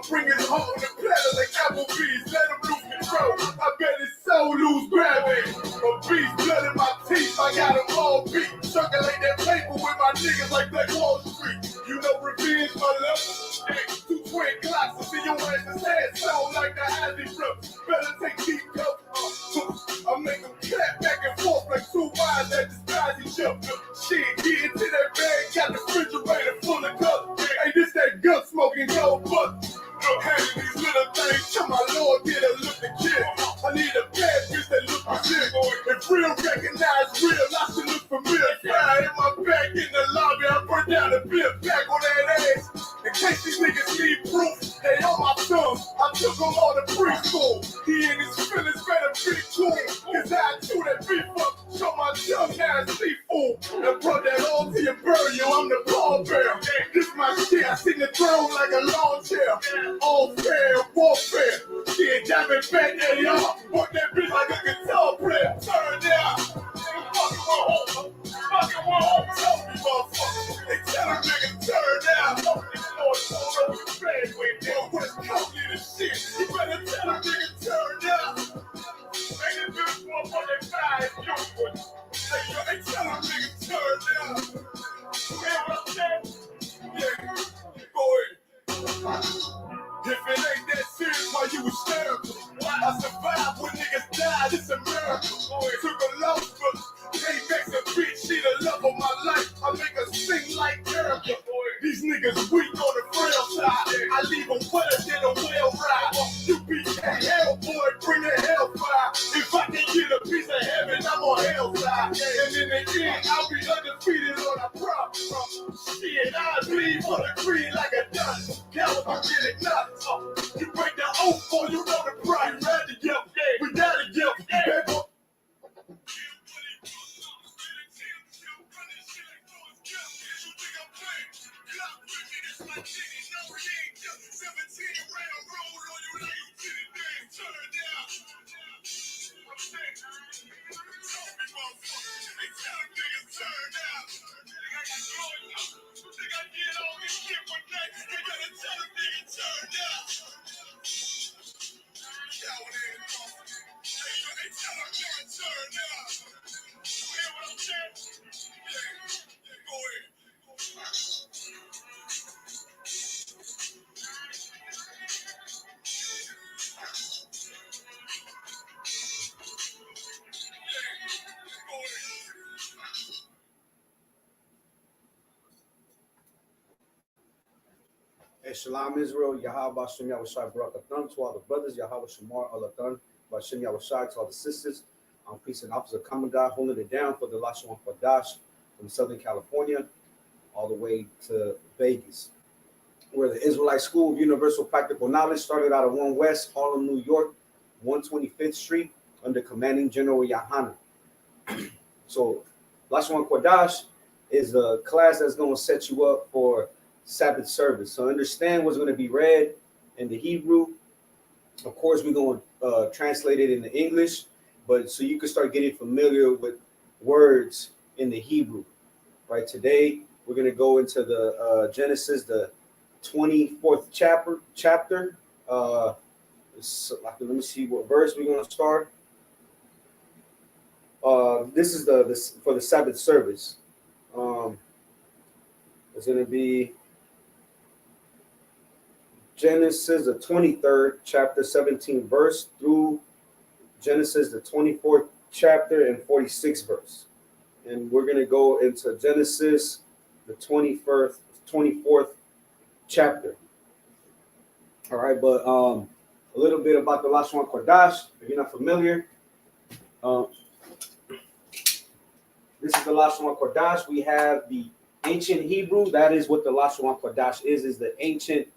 bring it home to platter like Applebee's. Let him lose control. I bet his soul lose gravity. A beast, blood in my teeth. I got them all beat. Circulate that paper with my niggas like Black Wall Street. You know revenge, my love. Two twin clocks to see your ass' head sound like the Ozzy Brooks. Better take deep cups. I make them clap back and forth like two wires at the Stasi jump. Shit, get into that bag, got the refrigerator full of cups. Hey, this that gun smoking gold buck. Handling these little things till my Lord get a look to kill. I need a bad bitch that look legit. If real recognize real, I should look familiar. Fire in my back in the lobby, I burn down the bill back on that ass. In case these niggas need proof, they on my thumbs. I took them all to preschool. He and his feelings better be cool. Cause I chew that beef up, show my tongue how it's seafood. And brought that all to your burial, I'm the pallbearer. This my shit, I sing the throne like a lawn chair. All fair, warfare. Shit, diamond back, AR. Work that bitch like a guitar player. Turn down. Fucking home. Fucking home. Tell me, motherfucker. They tell a nigga turn down. Lord, told over the bed with them. West Coast in the shit. You better tell a nigga turn down. Ain't it this motherfucking fire? You would. Hey, tell a nigga turn down. You hear what I'm saying? Yeah. Go ahead. If it ain't that serious, why you hysterical? I survived when niggas died, it's a miracle. Took a loss, but payback's a bitch, she the love of my life. I make her sing like Erica. These niggas weak on the frail side. I leave them wetter than a whale ride. You BK hell, boy, bring the hellfire. If I can get a piece of heaven, I'm on hell's side. And in the end, I'll be undefeated on a prop. Shit, I bleed for the green like a dust. Cowards can get it nuts. You break the oath, boy, you know the price. We ride together, we die together. Shalom Israel, Yahweh Shem Yahushai Barakathan, to all the brothers, Yahweh Shamar Alathan, Bashem Yahushai, to all the sisters. I'm priest and officer common God, holding it down for the Lashawan Qadash from Southern California all the way to Vegas, where the Israelite School of Universal Practical Knowledge started out of 1 West, Harlem, New York, 125th Street, under Commanding General Yahana. So Lashawan Qadash is a class that's going to set you up for Sabbath service. So understand what's going to be read in the Hebrew. Of course, we're going to translate it into English, but so you can start getting familiar with words in the Hebrew. Right, today we're going to go into the Genesis, the 24th chapter. Let me see what verse we're going to start. This is the for the Sabbath service. It's going to be Genesis, the 23rd chapter, 17th verse, through Genesis, the 24th chapter and 46th verse. And we're going to go into Genesis, the 24th chapter. All right, but a little bit about the Lashawan Qadash, if you're not familiar. This is the Lashawan Qadash. We have the ancient Hebrew. That is what the Lashawan Qadash is the ancient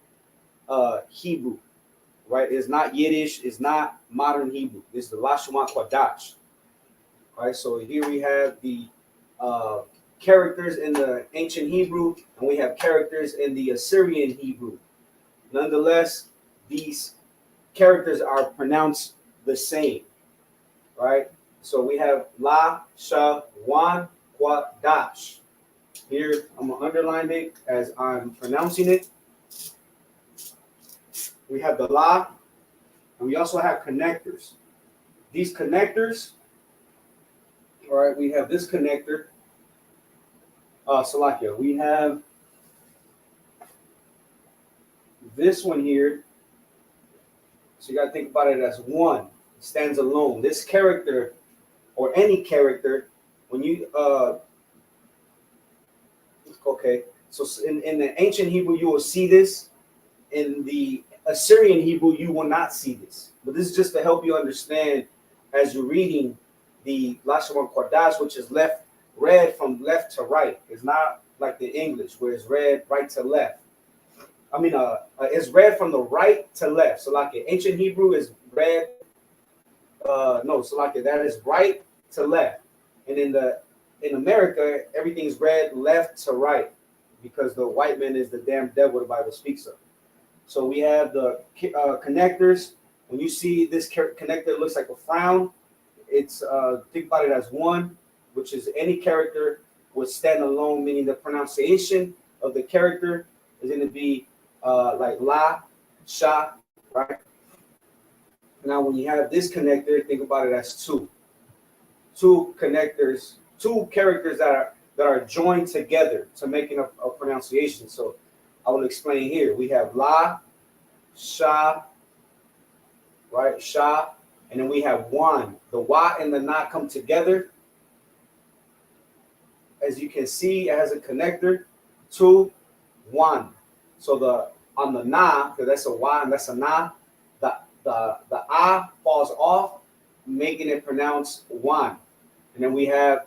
Hebrew, right? It's not Yiddish, it's not modern Hebrew. It's the Lashawan Qadash. Right, so here we have the characters in the ancient Hebrew, and we have characters in the Assyrian Hebrew. Nonetheless, these characters are pronounced the same, right? So we have Lashawan Qadash. Here, I'm going to underline it as I'm pronouncing it. we have the La, and we also have connectors. These connectors, all right, we have this connector, Salakia. We have this one here. So you got to think about it as one. It stands alone. This character, or any character, when you, okay, so in the ancient Hebrew, you will see this. In the Assyrian Hebrew, you will not see this. But this is just to help you understand as you're reading the Lashawan Qadash, which is read from left to right. It's not like the English where it's read right to left. I mean, it's read from the right to left. So like ancient Hebrew is read, so like that is right to left. And in America, everything's read left to right because the white man is the damn devil the Bible speaks of. So we have the connectors. When you see this connector, it looks like a frown. It's think about it as one, which is any character would stand alone, meaning the pronunciation of the character is going to be like La, Sha, right? Now, when you have this connector, think about it as two connectors, two characters that are joined together to making a pronunciation. So I will explain here. We have La, Sha, right? Sha, and then we have one. The Wa and the Na come together. As you can see, it has a connector. Two, one. So on the Na, because that's a Wa and that's a Na, the A falls off, making it pronounced one. And then we have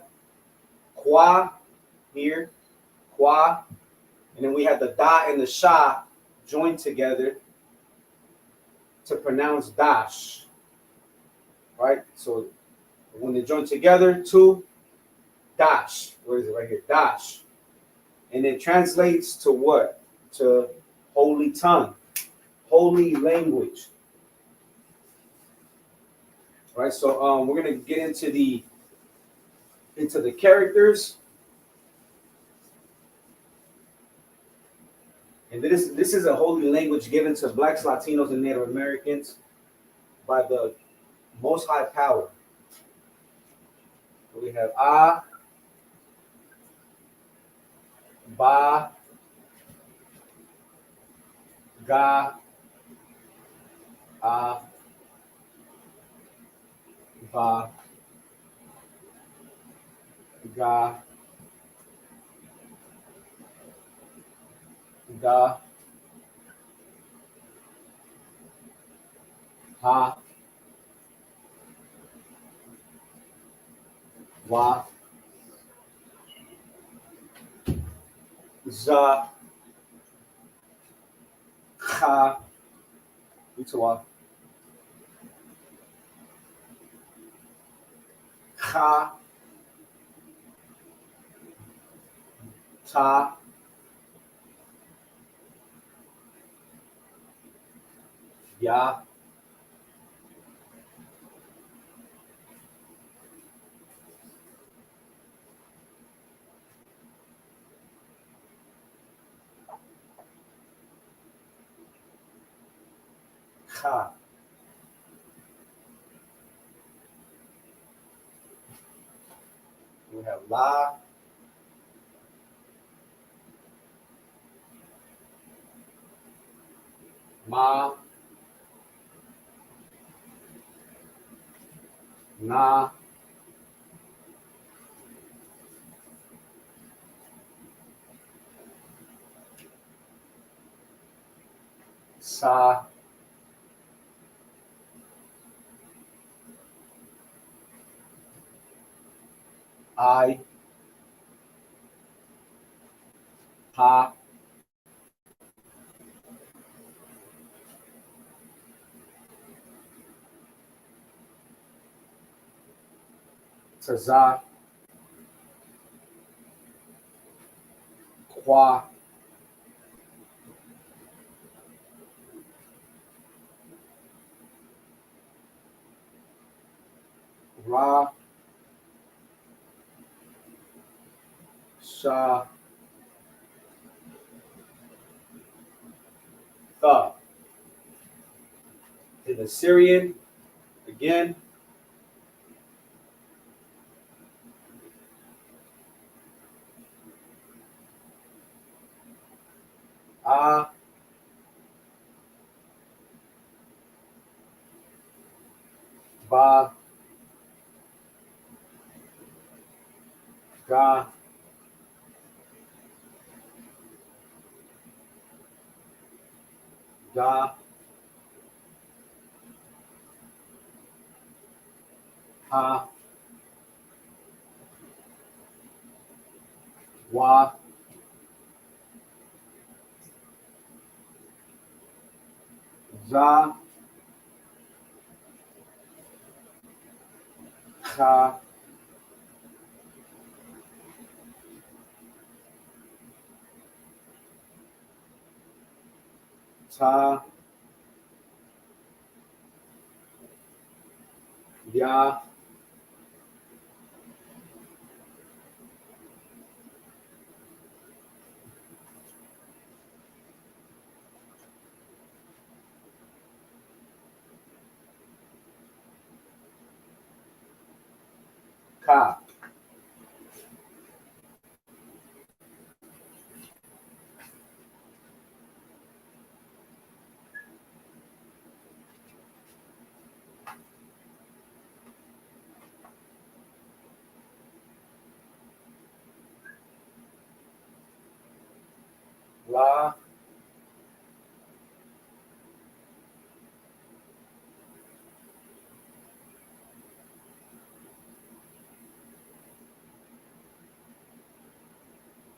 Kwa here, Kwa, and then we have the Da and the Sha joined together to pronounce Dash, right? So when they join together, two, Dash. Where is it? Right here, Dash. And it translates to what? To holy tongue, holy language. Right. So we're gonna get into the characters. And this is a holy language given to Blacks, Latinos, and Native Americans by the Most High Power. So we have A, Ba, Ga, A, Ba, Ga, Ga, Ha, Wa, Za, Cha, Utawa, Cha, Ta, Ya, Cha. We have La, Ma, Na, Sa, I, Ha, Taza, Kwa, Ra, Sha, Tha. In the Syrian, again, A, Ba, Ga, Da, Ha, Wa, Za, Cha, Ta, Ya, Ka, La,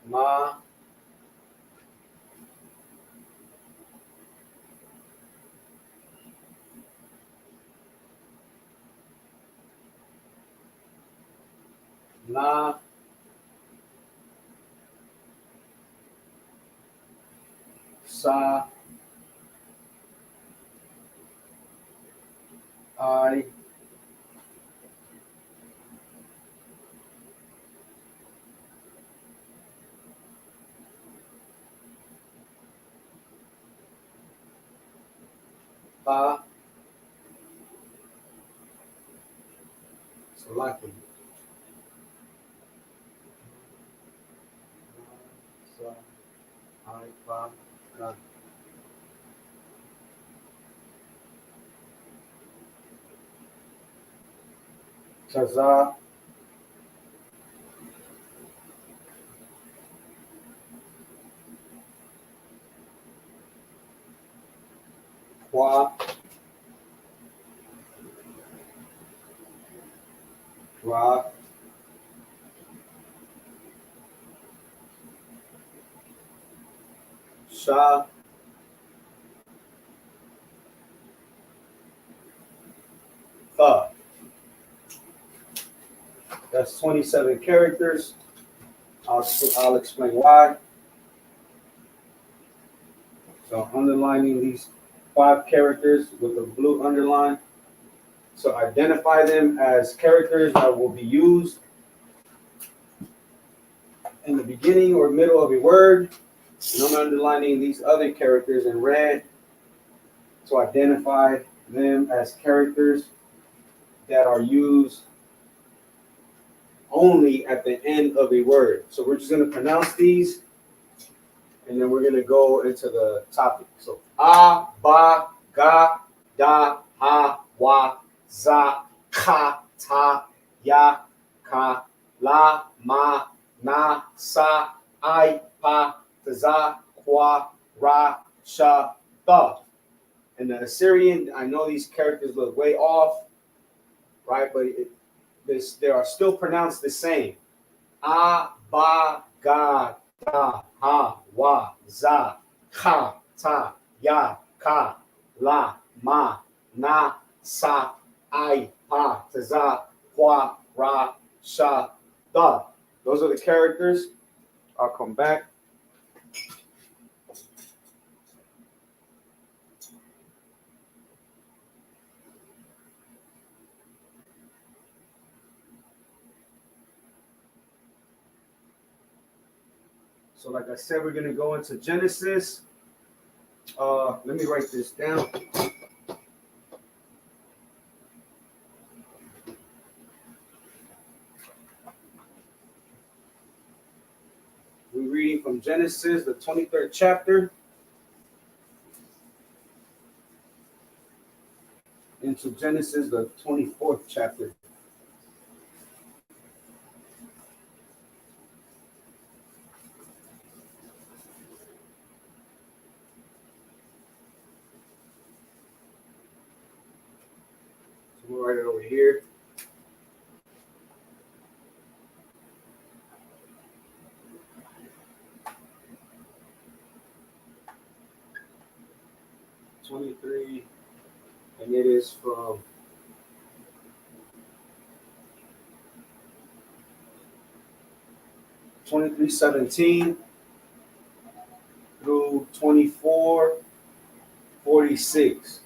Ma, Na, Sa, I, Pa, Salaki. Sa, I, Pa, Ga. Chaza, Kwa, Ra, Sha, Tha. That's 27 characters. I'll explain why. So underlining these 5 characters with a blue underline. So identify them as characters that will be used in the beginning or middle of a word. And I'm underlining these other characters in red to identify them as characters that are used only at the end of a word. So we're just going to pronounce these, and then we're going to go into the topic. So a, ba, ga, da, ha, wa, za, ka, ta, ya, ka, la, ma, na, sa, I, pa, za, kwa, ra, sha, tha. In the Assyrian, I know these characters look way off, right? But they are still pronounced the same. A, ba, ga, da, ha, wa, za, ka, ta, ya, ka, la, ma, na, sa, I, pa, za, kwa, ra, sha, tha. Those are the characters. I'll come back. So like I said, we're going to go into Genesis. Let me write this down. Genesis, the 23rd chapter, into Genesis, the 24th chapter. So we'll write it over here. '23, and it is from '23:17 through '24:46,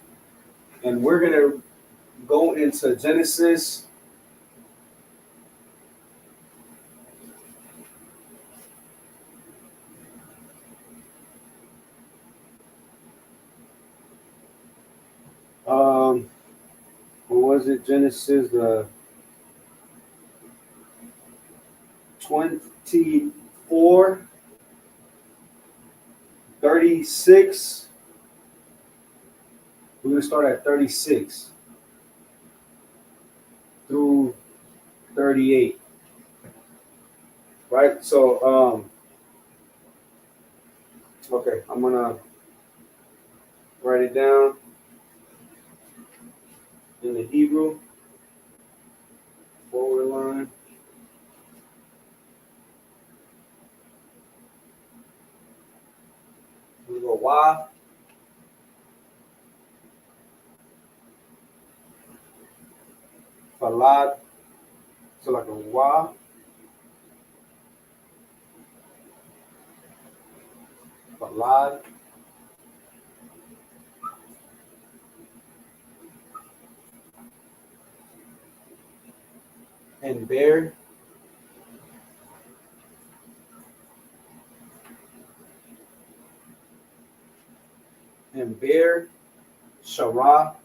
and we're gonna go into Genesis. What was it? Genesis the 24, 36. We're gonna start at 36 through 38. Right? So okay, I'm gonna write it down in the Hebrew forward line. We go Y, Falad, so like a Y, Falad, and Bear, Shara,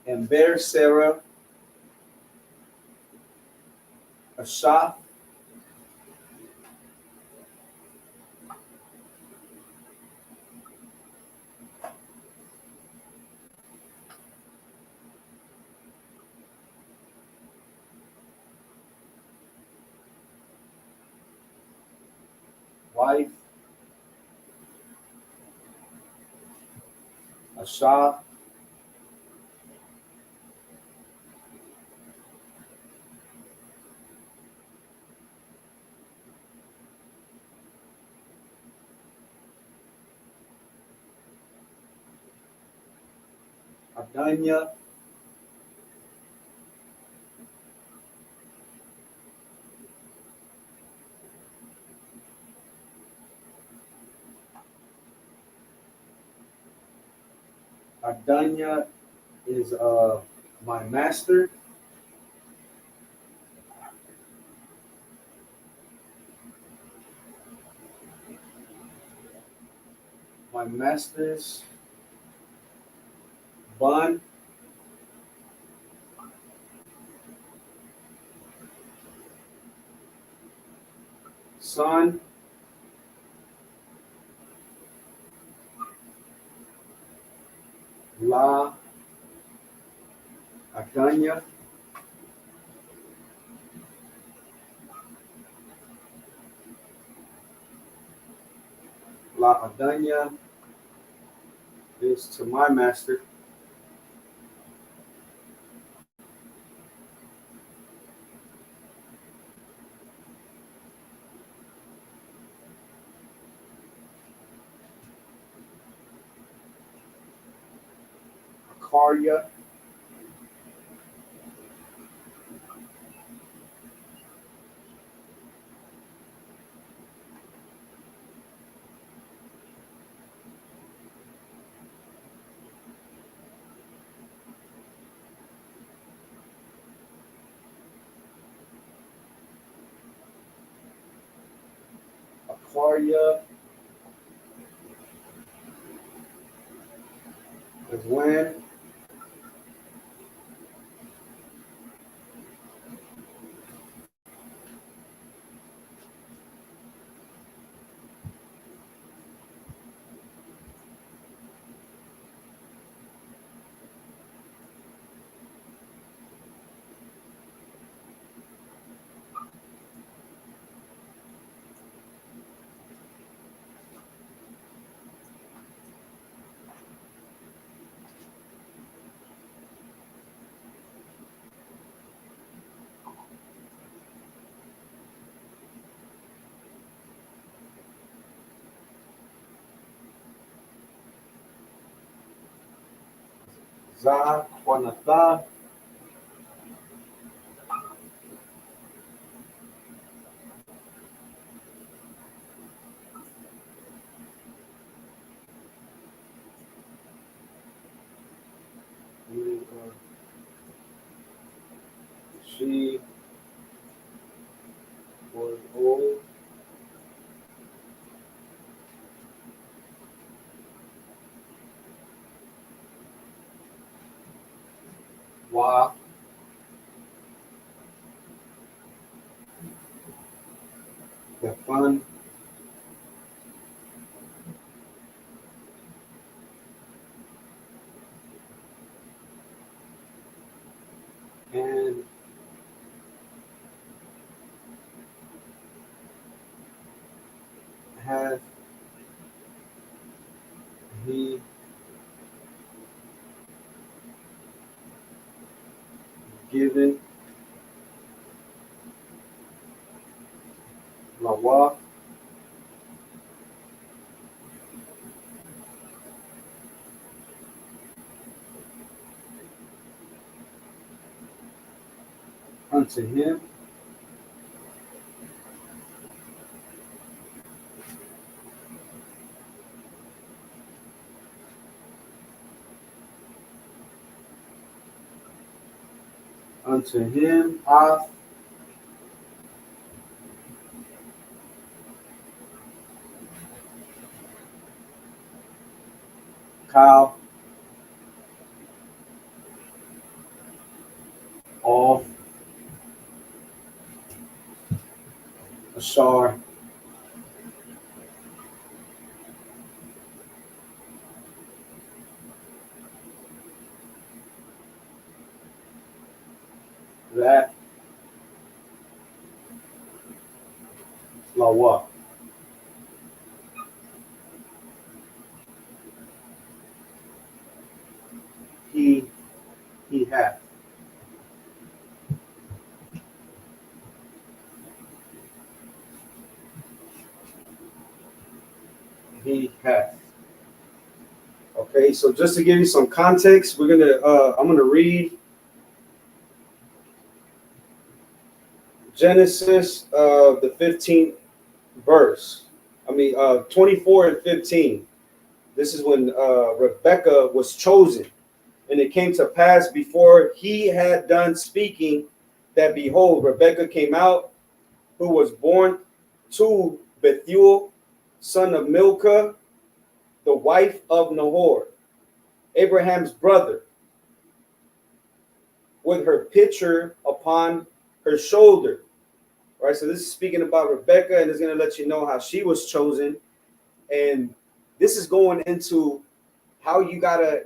and Bear, Sarah, Asha, wife, Asha, Adanya, Adanya is my master. My master's Bun, son, La Adanya, La Adanya is to my master. Karya, Arya is when Zaquanatha she was old wa the fun and hath he given Lawa unto him hath cow off Ashar that Lawa he hath he hath. Okay, so just to give you some context, we're gonna I'm gonna read Genesis the 15th verse. 24 and 15. This is when Rebekah was chosen. And it came to pass before he had done speaking that behold, Rebekah came out, who was born to Bethuel, son of Milcah, the wife of Nahor, Abraham's brother, with her pitcher upon her shoulder. Right, so this is speaking about Rebekah, and it's going to let you know how she was chosen. And this is going into how you got to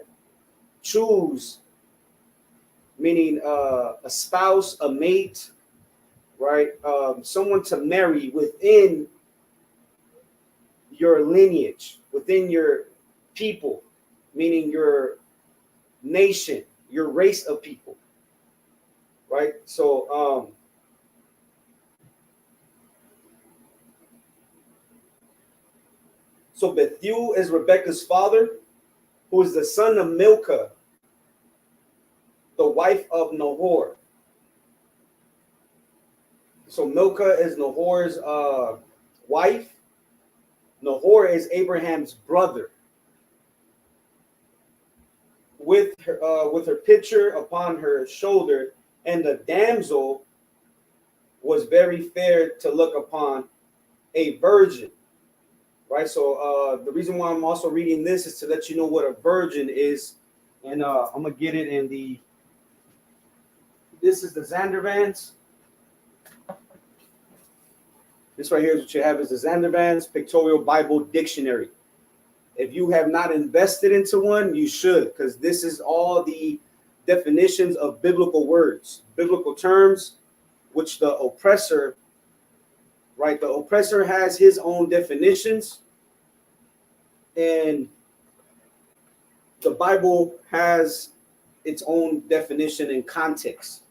choose, meaning a spouse, a mate, right? Someone to marry within your lineage, within your people, meaning your nation, your race of people, right? So Bethuel is Rebekah's father, who is the son of Milcah, the wife of Nahor. So Milcah is Nahor's wife. Nahor is Abraham's brother. With her pitcher upon her shoulder, and the damsel was very fair to look upon, a virgin. right? So the reason why I'm also reading this is to let you know what a virgin is, and I'm gonna get it in the. This is the Zandervans. This right here is what you have is the Zandervans Pictorial Bible Dictionary. If you have not invested into one, you should, because this is all the definitions of biblical words, biblical terms, which the oppressor, right? The oppressor has his own definitions, and the Bible has its own definition and context,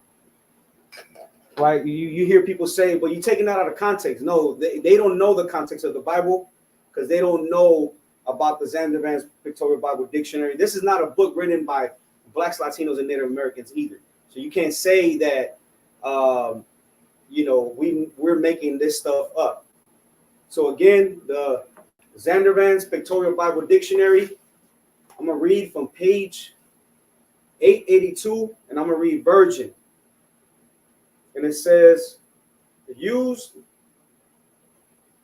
right? You hear people say, but you're taking that out of context. No, they don't know the context of the Bible because they don't know about the Zandervan's Pictorial Bible Dictionary. This is not a book written by Blacks, Latinos, and Native Americans either. So you can't say that, we're making this stuff up. So again, the Zandervan's Pictorial Bible Dictionary, I'm going to read from page 882, and I'm going to read virgin. And it says, used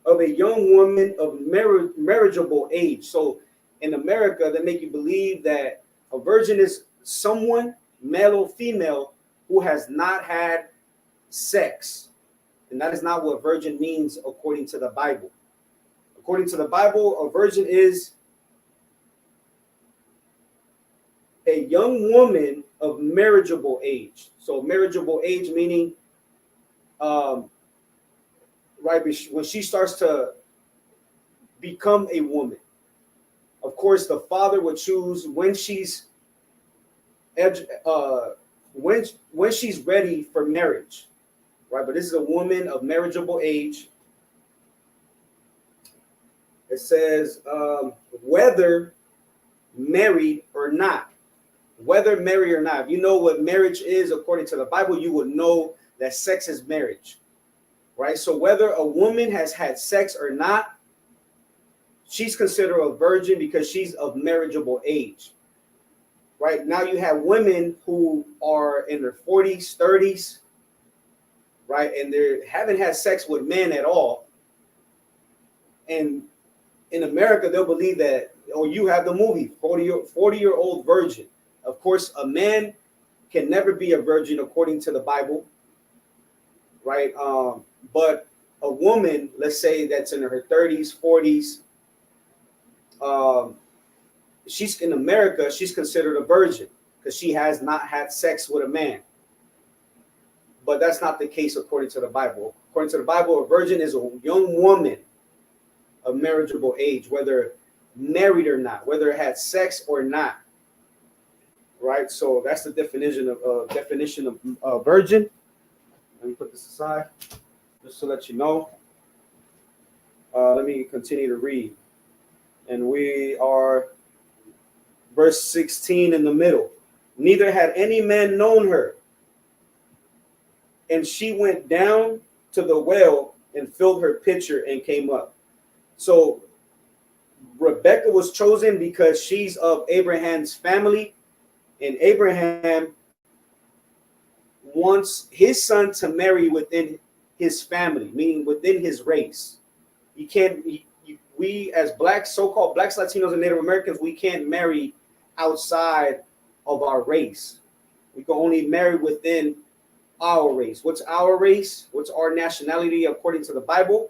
of a young woman of marriageable age. So in America, they make you believe that a virgin is someone, male or female, who has not had sex. And that is not what virgin means according to the Bible. According to the Bible, a virgin is a young woman of marriageable age. So marriageable age meaning right when she starts to become a woman. Of course, the father would choose when she's when she's ready for marriage, right? But this is a woman of marriageable age. It says whether married or not. Whether married or not. If you know what marriage is according to the Bible, you would know that sex is marriage, right? So whether a woman has had sex or not, she's considered a virgin because she's of marriageable age. Right now, you have women who are in their 40s, 30s, right, and they haven't had sex with men at all. And in America, they'll believe that, you have the movie 40-year-old virgin. Of course, a man can never be a virgin according to the Bible, right? But a woman, let's say that's in her 30s, 40s, she's in America, she's considered a virgin because she has not had sex with a man. But that's not the case according to the Bible. According to the Bible, a virgin is a young woman of marriageable age, whether married or not, whether it had sex or not. Right, so that's the definition of virgin. Let me put this aside, just to let you know. Let me continue to read, and we are verse 16 in the middle. Neither had any man known her, and she went down to the well and filled her pitcher and came up. So Rebecca was chosen because she's of Abraham's family. And Abraham wants his son to marry within his family, meaning within his race. We as blacks, so-called blacks, Latinos, and Native Americans, we can't marry outside of our race. We can only marry within our race. What's our race? What's our nationality according to the Bible?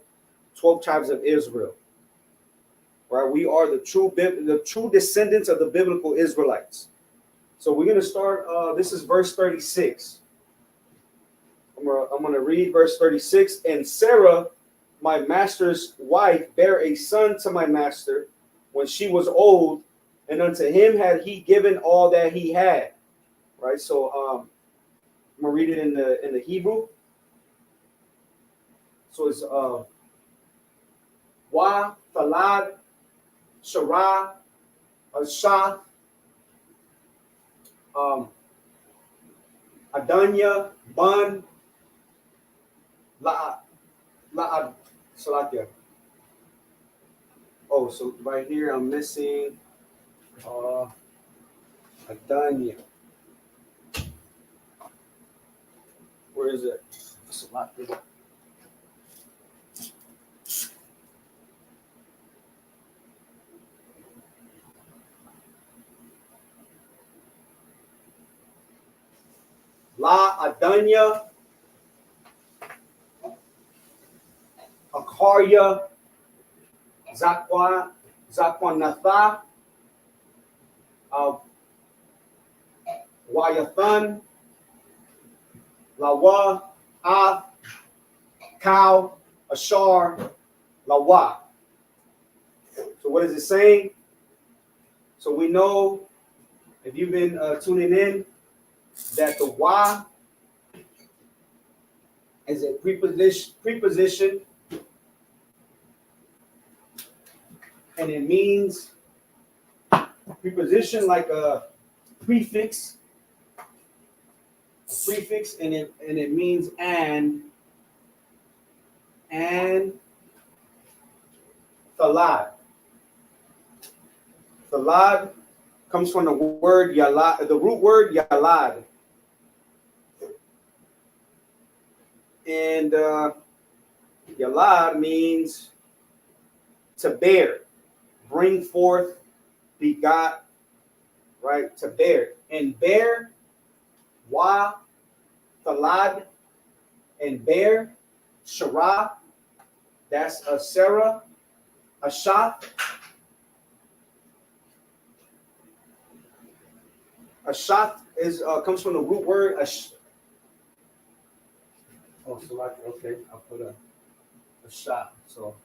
12 tribes of Israel. Right? We are the true descendants of the biblical Israelites. So we're going to start, this is verse 36. I'm going to read verse 36. And Sarah, my master's wife, bare a son to my master when she was old, and unto him had he given all that he had. Right, so I'm going to read it in the Hebrew. So it's Wa, Thalad, Shara, Shah, Adanya, Ban, La Salatia. Oh, so right here I'm missing Adanya. Where is it? Salatia. La Adanya, Akarya, Zakwa, Zakwanatha, Wayathan, Lawa, Ah, Cow, Ashar, Lawa. So what is it saying? So we know, if you've been tuning in, that the Wa is a preposition, and it means preposition like a prefix, and it means and thalad. Thalad comes from the word yalad, the root word yalad, and yalad means to bear, bring forth, begot, right? To bear. And bear, wa, thalad, and bear, shara, that's a Sarah, a shaf. A shaf is comes from the root word oh, so like, okay, I'll put a shaf. So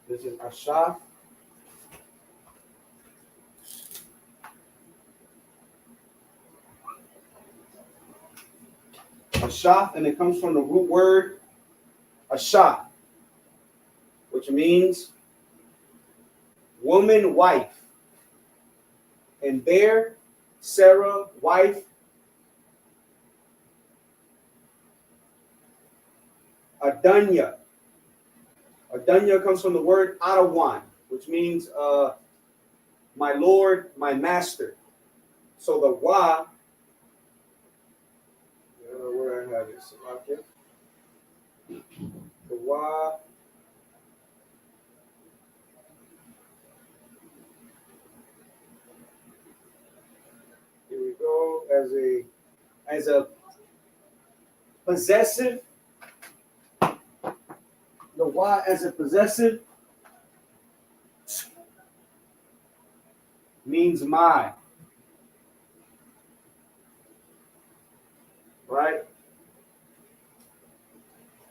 this is a shaf. Ashaf, and it comes from the root word ashah, which means woman, wife. And bear, Sarah, wife. Adanya. Adanya comes from the word Adawan, which means my Lord, my master. So the wa, where I have it, the wa, here we go, as a possessive, the wa as a possessive means my, right?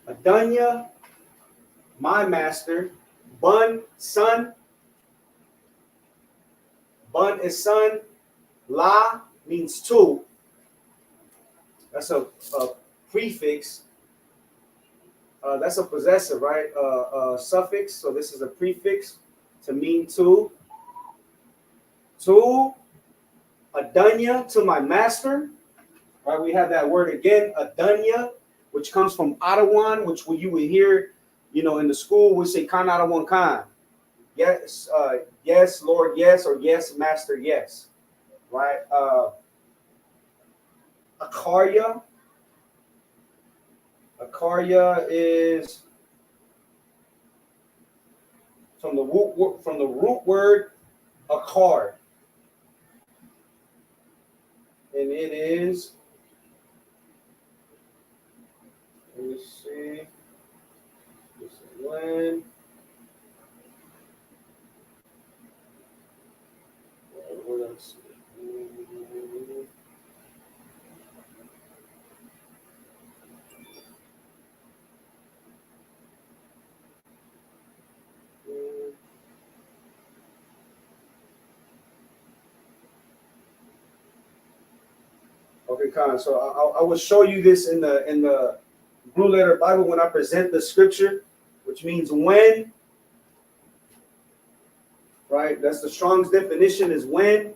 Adanya, my master. Bun, son. Bun is son. La means two. That's a prefix. That's a possessive, right? Suffix. So this is a prefix to mean two. Two, Adanya, to my master. Right? We have that word again, Adanya, which comes from Adawan, which you would hear, in the school, we say Kan Adawan Kan. Yes, yes, Lord, yes, or yes, Master, yes. Right? Akarya. Akarya is from the root word akar. And it is, let me see, this is when, what else? Okay, Khan. So I will show you this in the Blue Letter Bible when I present the scripture, which means when. Right. That's the Strong's definition is when.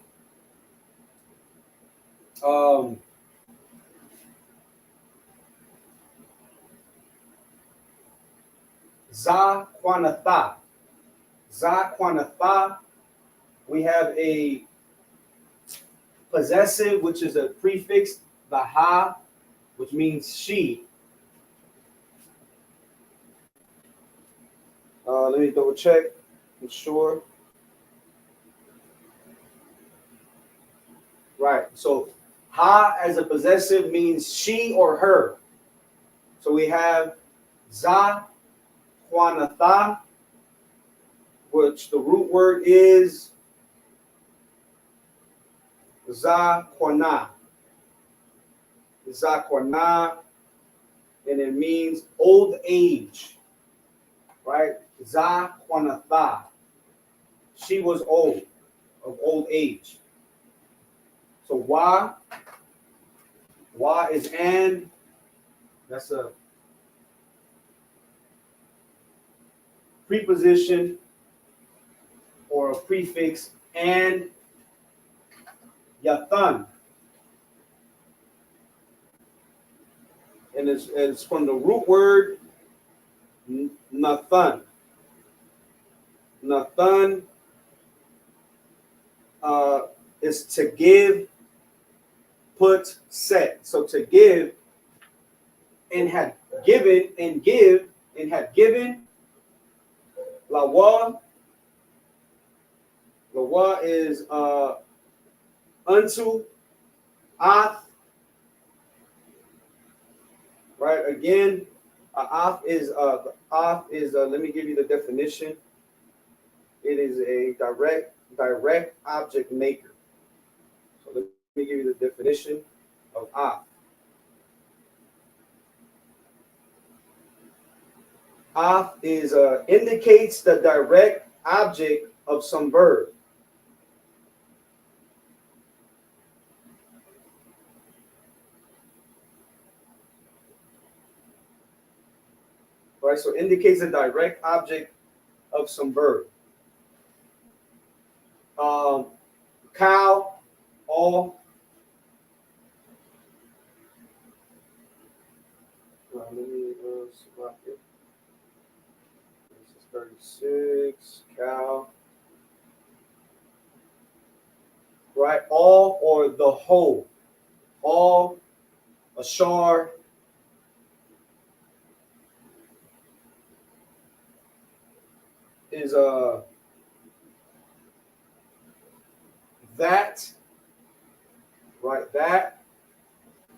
Za Kwanatha. Za Kwanatha. We have a possessive, which is a prefix, the ha, which means she. Let me double check. I'm sure. Right. So Ha as a possessive means she or her. So we have za quanatha, which the root word is za quana. Za quana, and it means old age, right? Za quanatha. She was old, of old age. So wa is and. That's a preposition or a prefix, and yathan. And it's from the root word nathan. Nathan is to give, put, set. So to give, and had given, and give, and had given. Lawa is unto, ath, right? Again, ath is let me give you the definition. It is a direct object maker. So let me give you the definition of ath. Ath is indicates the direct object of some verb. Right, so indicates a direct object of some verb. Cow, all. Let me swap it. This is 36. Cow. Right, all or the whole. All, ashar. Is that, right? That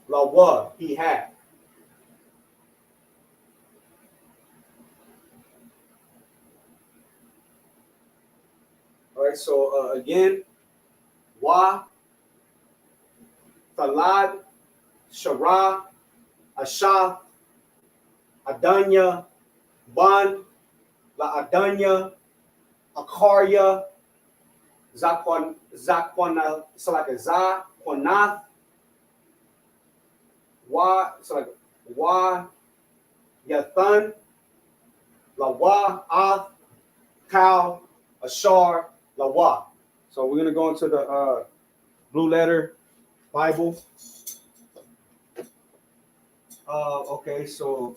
lawa he had. All right. So again, wa, talad, shara, ashaf, adanya, ban, la adanya, akarya, zakwana, so like a za, quanath, wa, so like wa, yathan, lawa, ath, cow, ashar, lawa. So we're gonna go into the Blue Letter Bible. Okay, so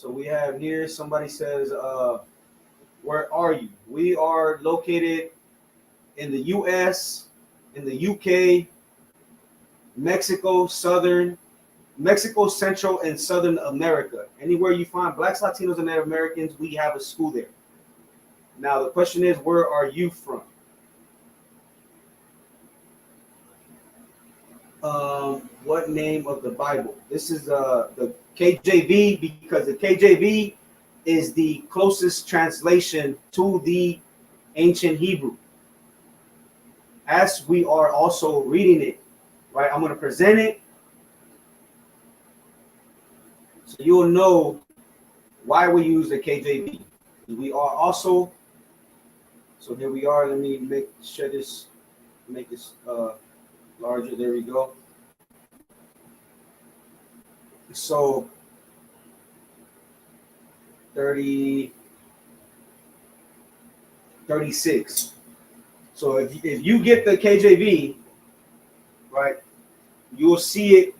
we have here, somebody says, where are you? We are located in the US, in the UK, Mexico, Central, and Southern America. Anywhere you find Blacks, Latinos, and Native Americans, we have a school there. Now, the question is, where are you from? What name of the Bible? This is the KJV, because the KJV is the closest translation to the ancient Hebrew. As we are also reading it, right? I'm going to present it so you'll know why we use the KJV. We are also, so here we are. Let me make this larger. There we go. So 36. So if you get the KJV, right, you will see it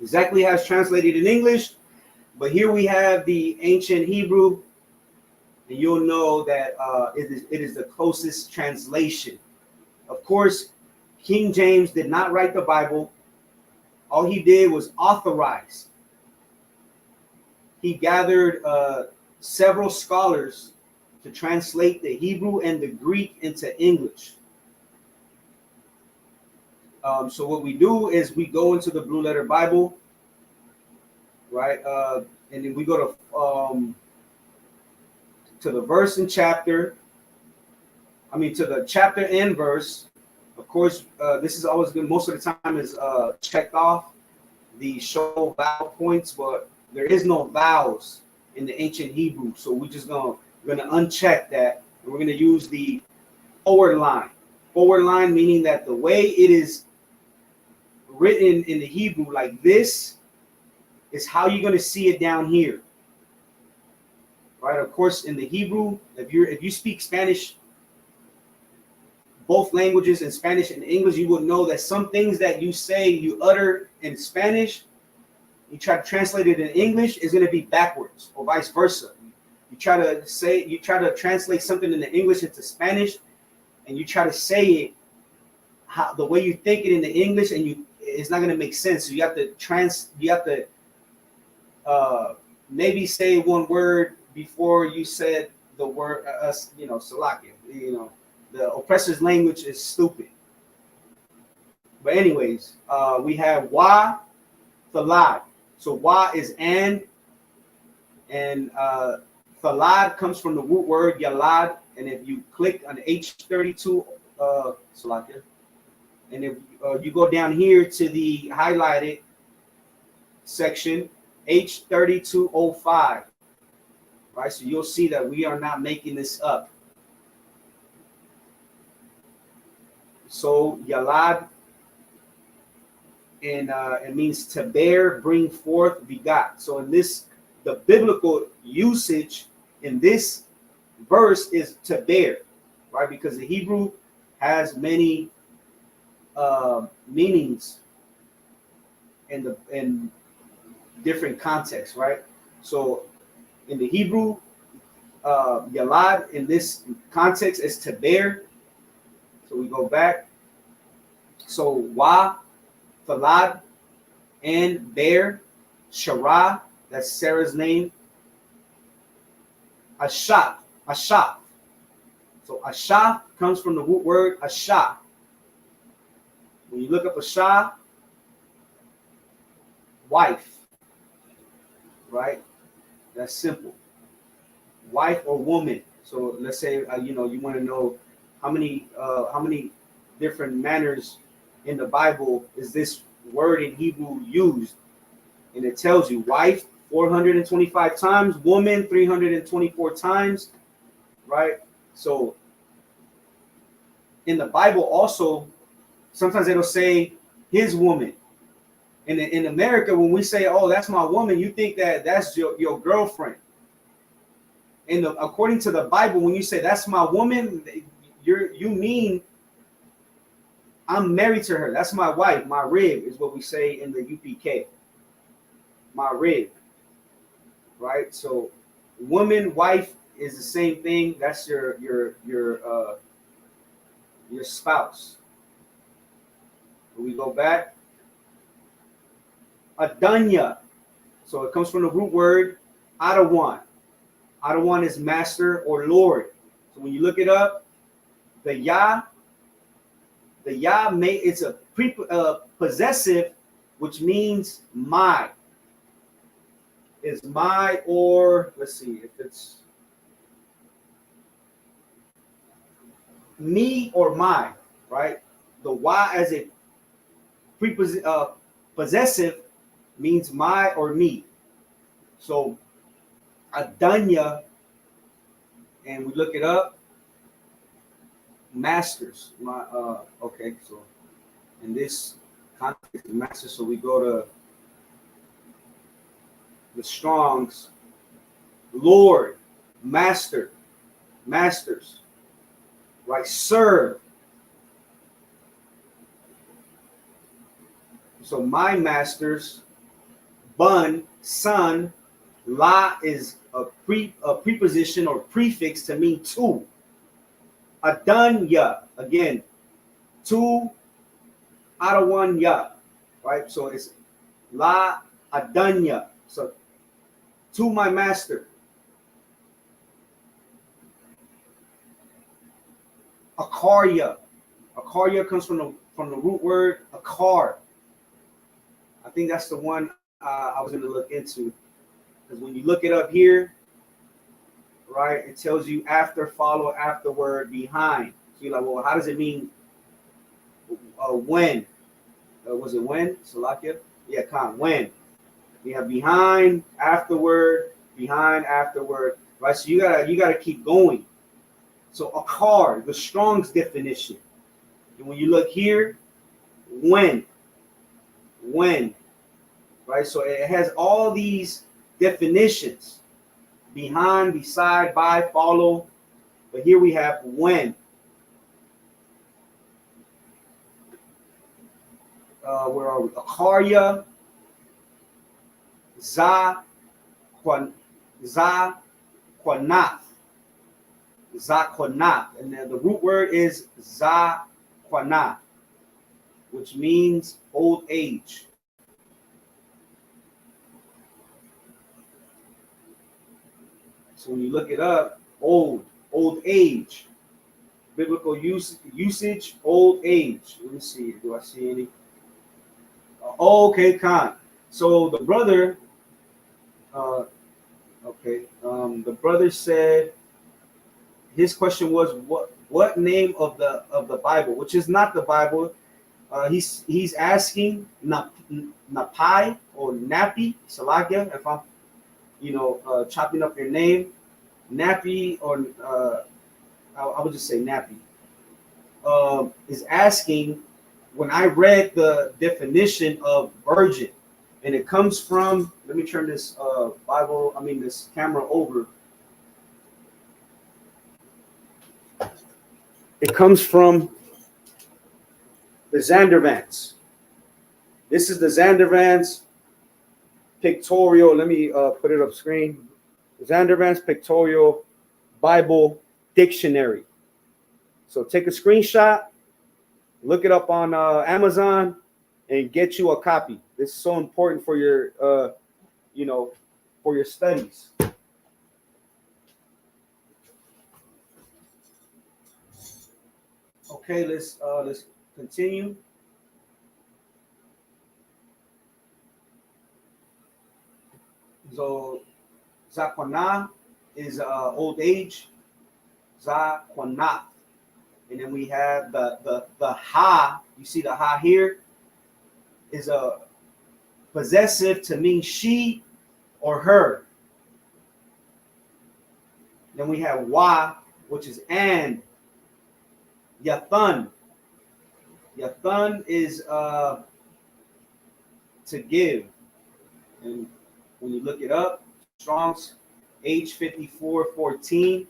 exactly as translated in English. But here we have the ancient Hebrew, and you'll know that it is the closest translation. Of course, King James did not write the Bible. All he did was authorize. He gathered several scholars to translate the Hebrew and the Greek into English. So what we do is we go into the Blue Letter Bible, right? And then we go to the verse and chapter. I mean, to the chapter and verse. Of course, this is always good. Most of the time is checked off the show vowel points, but there is no vowels in the ancient Hebrew. So we're just gonna uncheck that, and we're gonna use the forward line. Forward line meaning that the way it is written in the Hebrew, like this, is how you're gonna see it down here. Right? Of course, in the Hebrew, if you speak Spanish, both languages, in Spanish and English, you will know that some things that you say, you utter in Spanish, you try to translate it in English, is going to be backwards, or vice versa. You try to translate something in the English into Spanish, and you try to say it the way you think it in the English, and it's not going to make sense. So you have to maybe say one word before you said the word, Salakia, the oppressor's language is stupid. But anyways, we have wa, thalad. So wa is and thalad comes from the root word yalad. And if you click on H32, Salakia, and if you go down here to the highlighted section, H3205, right? So you'll see that we are not making this up. So yalad, and it means to bear, bring forth, begot. So in this, the biblical usage in this verse is to bear, right? Because the Hebrew has many meanings in different contexts, right? So in the Hebrew, yalad in this context is to bear. So we go back. So wa, thalad, and bear, Shara, that's Sarah's name. Ashaf. So ashaf comes from the root word ashah. When you look up ashah, wife, right? That's simple. Wife or woman. So let's say you want to know how many different manners in the Bible is this word in Hebrew used, and it tells you wife 425 times, woman 324 times, right? So in the Bible also, sometimes it'll say his woman. In America, when we say, oh, that's my woman, you think that that's your girlfriend. And according to the Bible, when you say that's my woman, you mean I'm married to her. That's my wife. My rib is what we say in the UPK. My rib, right? So, woman, wife is the same thing. That's your spouse. We go back. Adanya. So it comes from the root word Adawan. Adawan is master or Lord. So when you look it up, the Yah it's a possessive, which means my. Is my, or let's see if it's me or my, right? The Y as a possessive means my or me. So Adanya, and we look it up, masters. Okay, so in this context, master. So we go to the Strong's, Lord, master, masters, right? Serve. So my masters, bun, son, la is a preposition or prefix to mean to. Adanya, again, to Adawanya, right? So it's la adanya. So to my master. Akarya. Akarya comes from the root word Akar. I think that's the one I was going to look into. Because when you look it up here, right, it tells you after, follow, afterward, behind. So you're like, well, how does it mean when? Was it when? Salakia? Yeah, when. You have behind, afterward, right? So you gotta keep going. So akar, the Strong's definition. And when you look here, when, right? So it has all these definitions: behind, beside, by, follow. But here we have when. Where are we? Akarya, za, quanath, and then the root word is za quanath, which means old age. So when you look it up, old age, biblical usage, old age. Let me see. Do I see any? Okay, Khan. So the brother, the brother said his question was what name of the Bible, which is not the Bible. He's asking Napai or Nappy, Salakia, if I'm chopping up your name, Nappy, or I would just say Nappy, is asking, when I read the definition of virgin, and it comes from, let me turn this this camera over. It comes from the Zandervans. This is the Zandervans pictorial. Let me put it up screen. Zandervans pictorial Bible dictionary. So take a screenshot, look it up on Amazon, and get you a copy. This is so important for your, for your studies. Okay, let's continue. So Zakwana is old age. Zakwana. And then we have the ha. You see the ha here is a possessive to mean she or her. Then we have wa, which is and. Yathun. Yathun is to give. And when you look it up, Strong's H5414.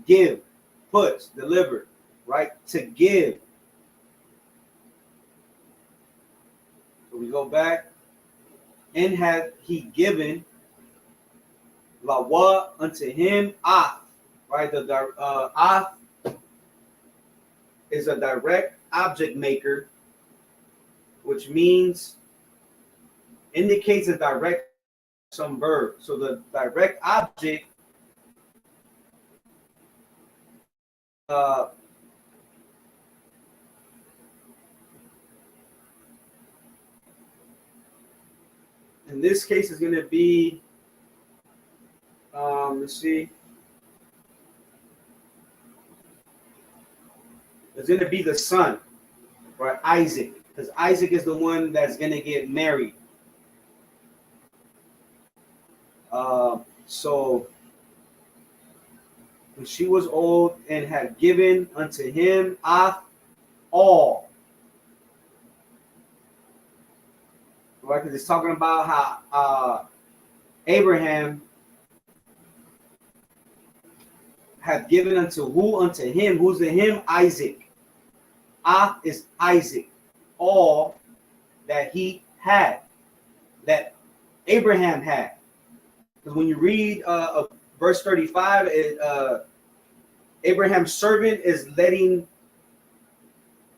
Give, put, deliver, right? To give. So we go back. And had he given lawa unto him ah, right? The ah is a direct object maker, which means indicates a direct some verb. So the direct object in this case is going to be let's see, it's going to be the son, right? Isaac, because Isaac is the one that's going to get married. So when she was old and had given unto him all, right? Because it's talking about how Abraham had given unto who? Unto him. Who's the him? Isaac. Is Isaac. All that he had, that Abraham had. Because when you read verse 35, Abraham's servant is letting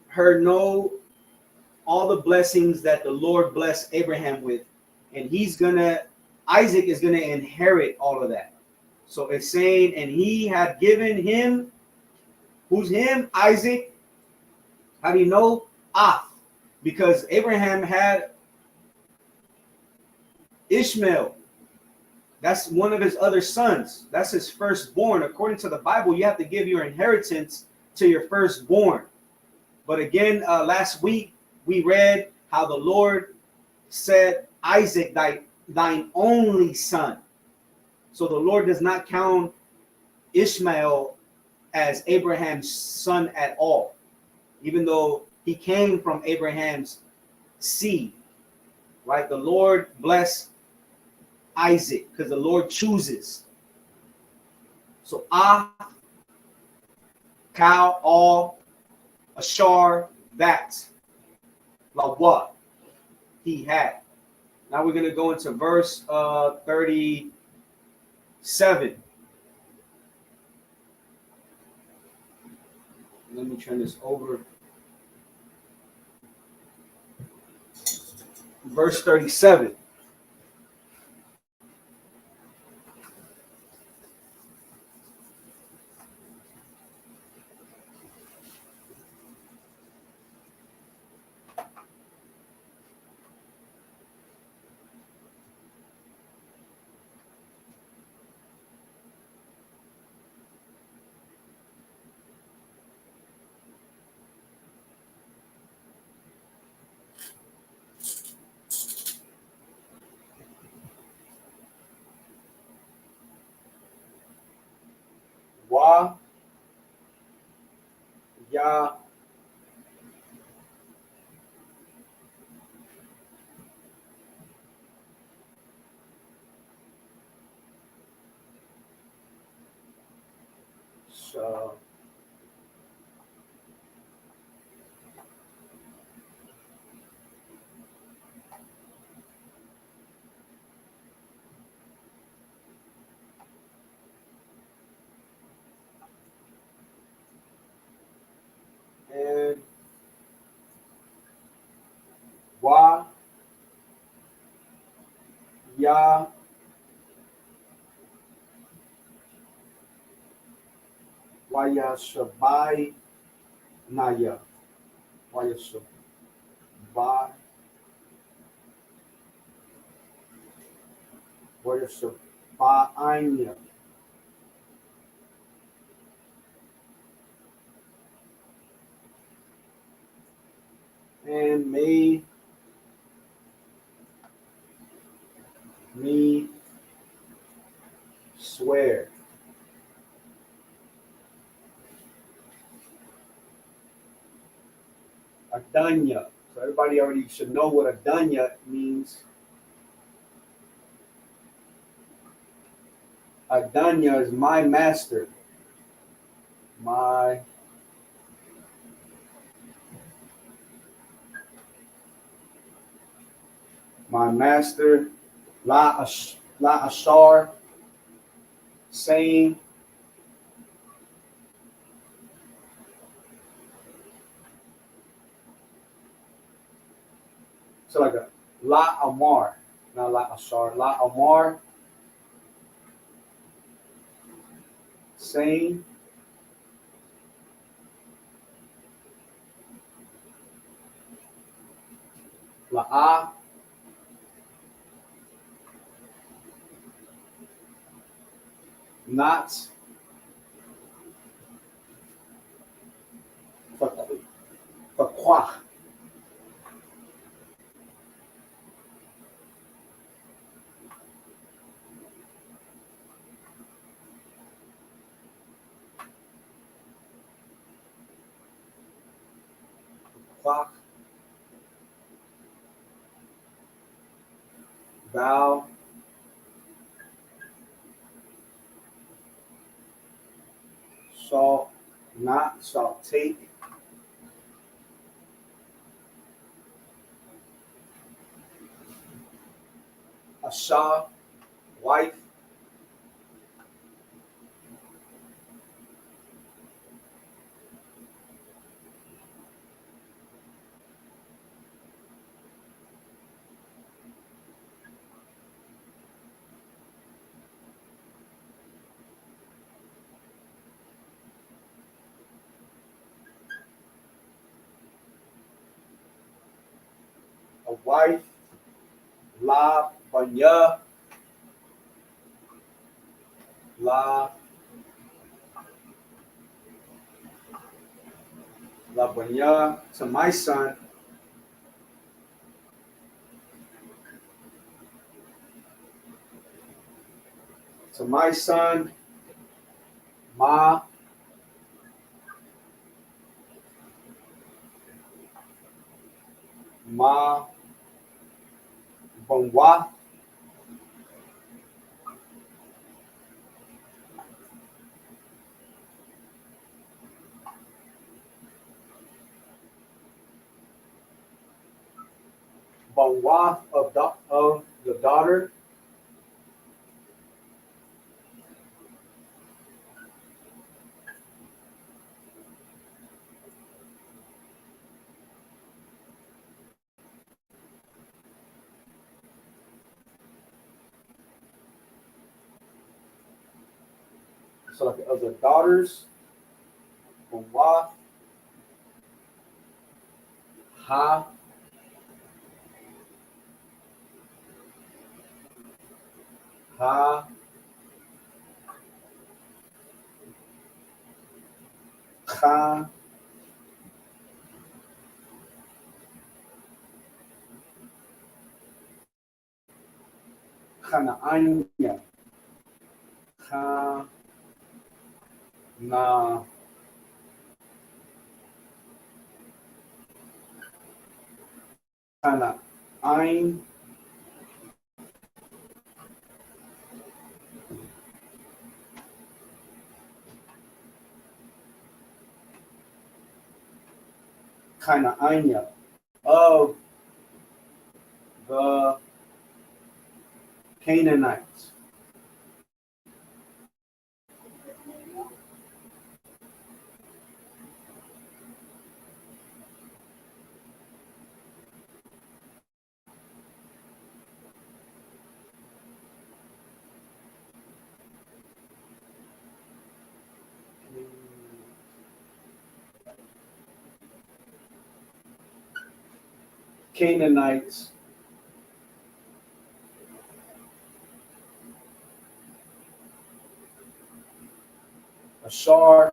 her know all the blessings that the Lord blessed Abraham with. And Isaac is gonna inherit all of that. So it's saying, and he had given him, who's him? Isaac. How do you know? Ah, because Abraham had Ishmael. That's one of his other sons. That's his firstborn. According to the Bible, you have to give your inheritance to your firstborn. But again, last week we read how the Lord said, Isaac, thine only son. So the Lord does not count Ishmael as Abraham's son at all, even though he came from Abraham's seed, right? The Lord bless Isaac because the Lord chooses. So Kal, all, Ashar, that, Lawa, he had. Now we're going to go into verse 37. Let me turn this over. Verse 37. Wa ya sha and wa ya waya shabai naya waya shabai waya shabai and made me swear. Adanya. So everybody already should know what Adanya means. Adanya is my master. My master. La Ashar, saying, so like a La Amar, not La Ashar, La Amar, saying, La not Fakwa. Thou shalt take Asha, wife, wife, La Banya, La Banya, to my son, Ma Bonwa, of the daughter, so like of the daughters, Bonwa, Ha, Ha, Ha, Hanaanya, Ha, Na, Hanaim, Hanaanya, of the Canaanites. Canaanites, Ashar,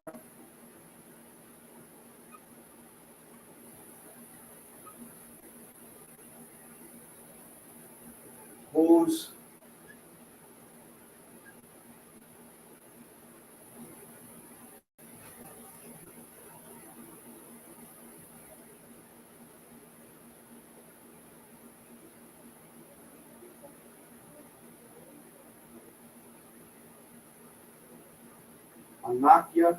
Huz, Anakia,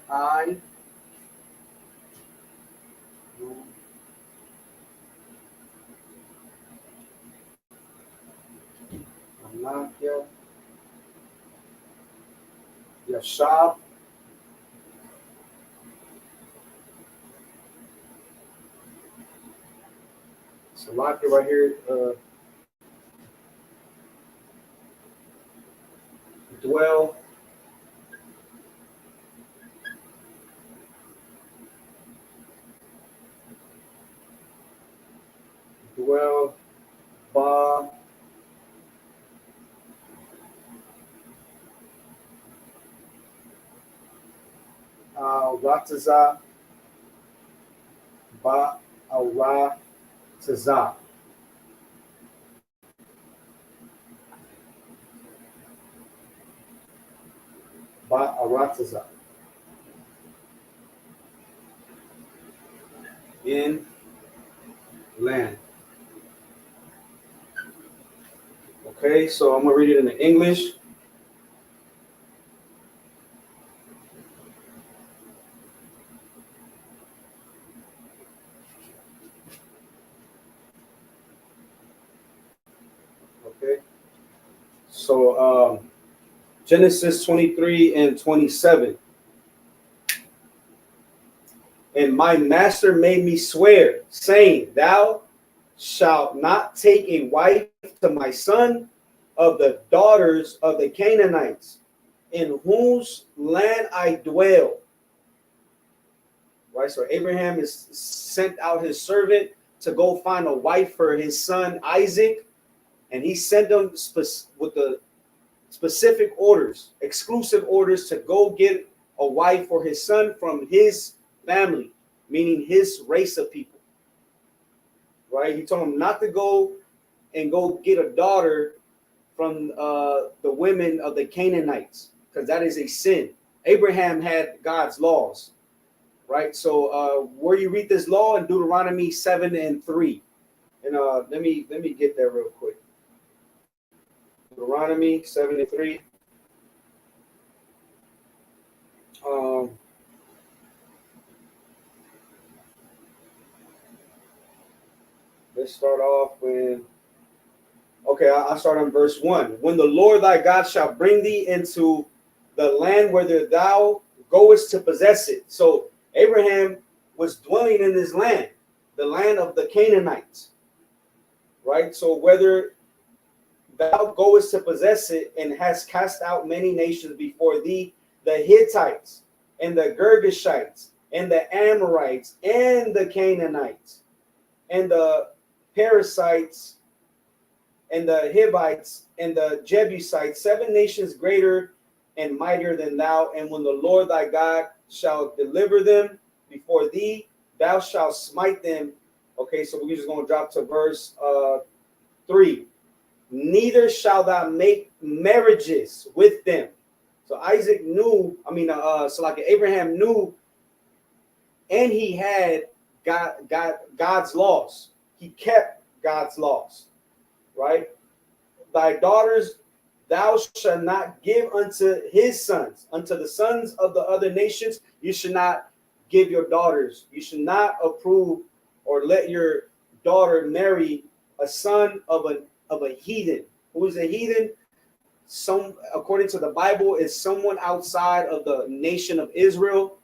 I, Anakia, Yashab, Salakia right here, dwell, Ba, Rataza, Ba, Rataza, Ba, Rataza, in land. Okay, so I'm gonna read it in the English. Okay, so Genesis 23 and 27. And my master made me swear, saying, Thou shalt not take a wife to my son of the daughters of the Canaanites, in whose land I dwell. Right, so Abraham is sent out his servant to go find a wife for his son Isaac, and he sent them with the specific orders, exclusive orders to go get a wife for his son from his family, meaning his race of people. Right, he told him not to go get a daughter from the women of the Canaanites, because that is a sin. Abraham had God's laws. Right, so where you read this law in Deuteronomy 7:3, and let me get there real quick. Deuteronomy 7:3. Let's start off with. Okay, I'll start on verse 1. When the Lord thy God shall bring thee into the land whither thou goest to possess it. So Abraham was dwelling in this land, the land of the Canaanites, right? So whether thou goest to possess it, and hast cast out many nations before thee, the Hittites and the Girgashites and the Amorites and the Canaanites and the Perizzites and the Hivites and the Jebusites, 7 nations greater and mightier than thou. And when the Lord thy God shall deliver them before thee, thou shalt smite them. Okay, so we're just going to drop to verse 3. Neither shall thou make marriages with them. So Isaac knew, so like Abraham knew, and he had God's laws. He kept God's laws, right? Thy daughters thou shalt not give unto his sons, unto the sons of the other nations. You should not give your daughters. You should not approve or let your daughter marry a son of a heathen. Who is a heathen? Some, according to the Bible, is someone outside of the nation of Israel.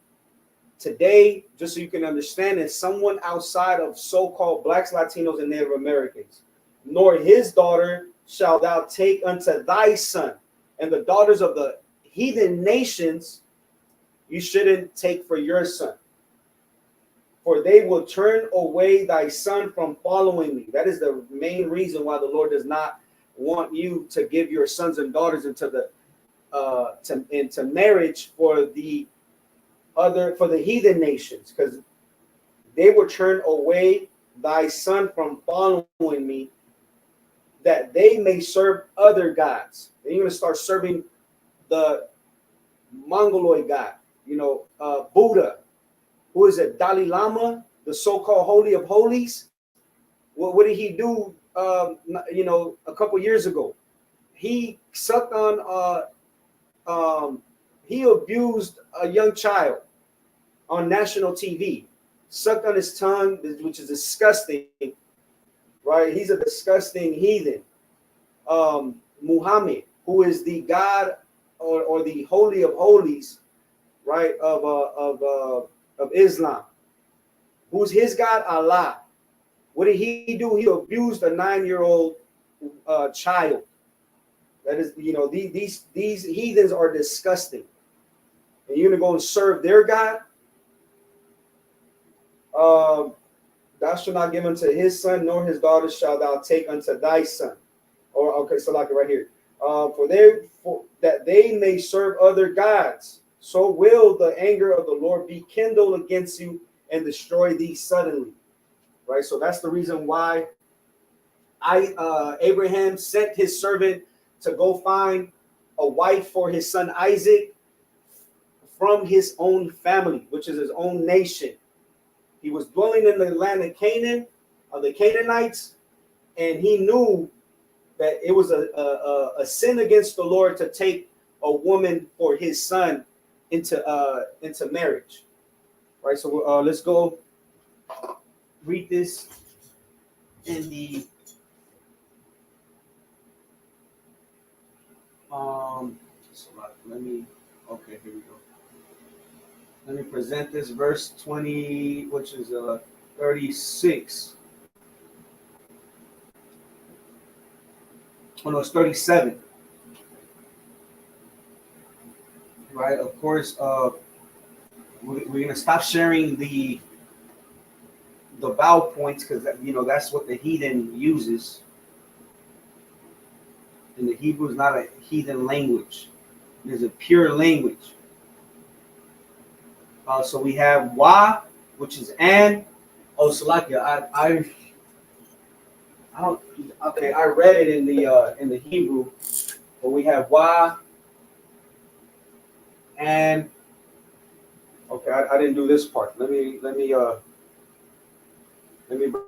Today, just so you can understand, is someone outside of so-called blacks, Latinos, and Native Americans. Nor his daughter shalt thou take unto thy son, and the daughters of the heathen nations you shouldn't take for your son. For they will turn away thy son from following me. That is the main reason why the Lord does not want you to give your sons and daughters into marriage for the heathen nations, because they will turn away thy son from following me, that they may serve other gods. And you're going to start serving the Mongoloid god, Buddha. Who is it? Dalai Lama, the so-called Holy of Holies. What did he do? A couple years ago, he sucked on. He abused a young child on national TV. Sucked on his tongue, which is disgusting. Right? He's a disgusting heathen. Muhammad, who is the God or the Holy of Holies, right? Of Islam. Who's his God? Allah. What did he do? He abused a 9-year-old child. That is, these heathens are disgusting. And you're gonna go and serve their God? Thou shalt not give unto his son, nor his daughter shalt thou take unto thy son. Or okay, so like right here. For that they may serve other gods, so will the anger of the Lord be kindled against you and destroy thee suddenly. Right. So that's the reason why Abraham sent his servant to go find a wife for his son Isaac from his own family, which is his own nation. He was dwelling in the land of Canaan, of the Canaanites, and he knew that it was a sin against the Lord to take a woman for his son into marriage. Right. So let's go read this in the so let me, okay, here we go. Let me present this verse 20, which is 36. Oh no, it's 37. Right. Of course, we're gonna stop sharing the vowel points because that's what the heathen uses. And the Hebrew is not a heathen language; it is a pure language. So we have wa, which is and. Oh, Salakia, I don't. Okay, I read it in the Hebrew, but we have wa and. Okay, I didn't do this part. Let me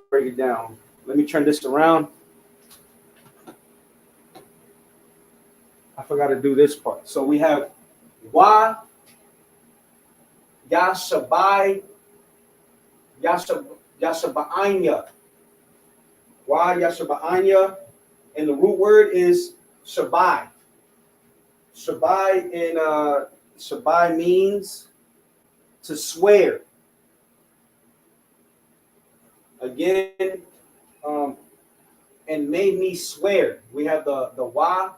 break it down. Let me turn this around. I forgot to do this part. So we have wa yashabai yashaba'anya. Wa yashaba'anya, and the root word is shabai. Shabai means to swear. Again, and made me swear. We have the wa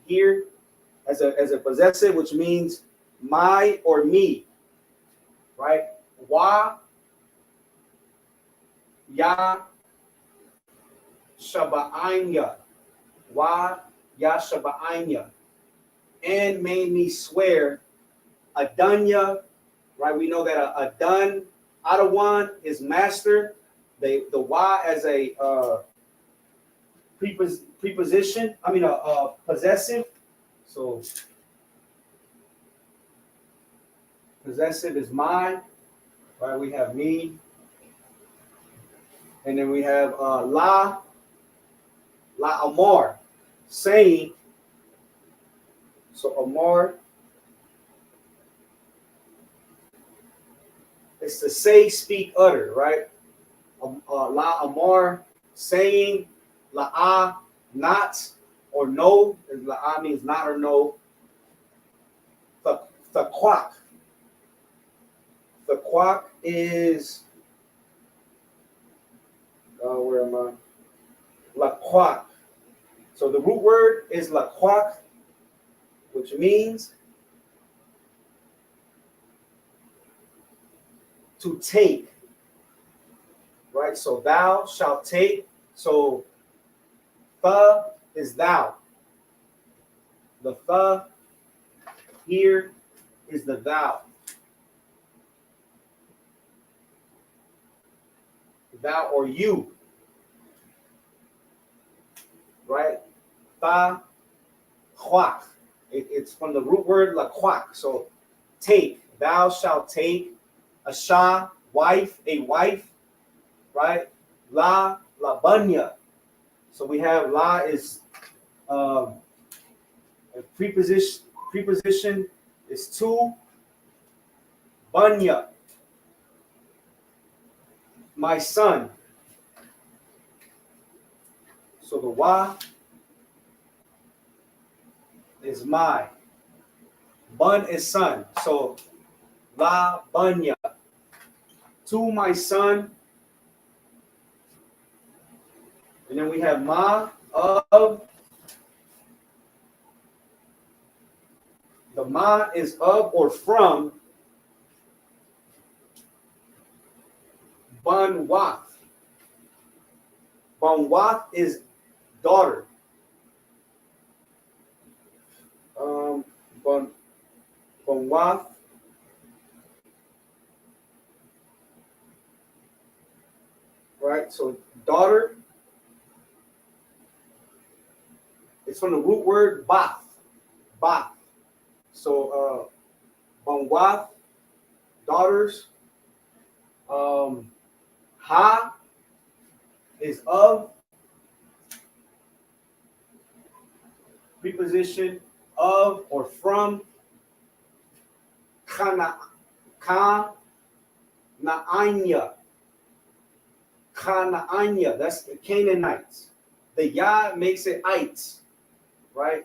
here as a possessive, which means my or me, right? Wa ya shaba'anya. Wa ya shaba'anya. And made me swear. Adanya, right? We know that Adan, Adawan is master. The wa as a preposition. I mean a possessive. So possessive is my, right? We have me, and then we have la amar, saying. So amar, it's to say, speak, utter, right? La amar, saying. La not or no. La means not or no. The quack. The quack is where am I? La quack. So the root word is la quack, which means to take. Right? So thou shalt take. So the is thou. The here is the thou. Thou or you. Right? Tha, quack. It's from the root word la quack. So take. Thou shalt take. Asha, wife, a wife. Right? La banya. So we have la is a preposition is to. Banya, my son. So the wa is my. Bun is son. So la banya, to my son. And then we have ma, of. The ma is of or from. Banwath. Banwath is daughter. Banwath. Right, so daughter. It's from the root word bath. Bath. So Banwath, daughters. Ha is of. Preposition of or from. Kanaanya. Kanaanya. That's the Canaanites. The ya makes it it, right?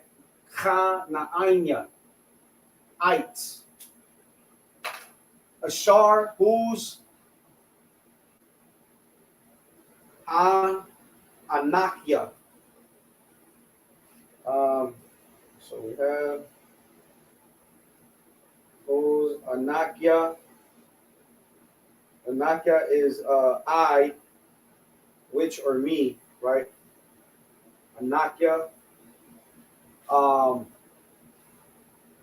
Kanaanya. It. Ashar, whose, Anakia. So we have whose Anakia. Anakia is I, which or me, right? Anakia.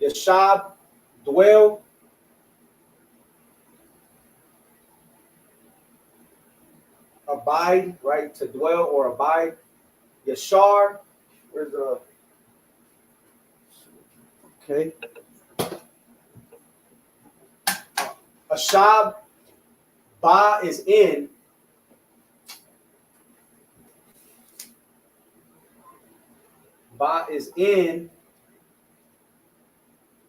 Yashab, dwell. Abide, right? To dwell or abide. Yashar, where's the okay? Ashab, ba is in. Ba is in.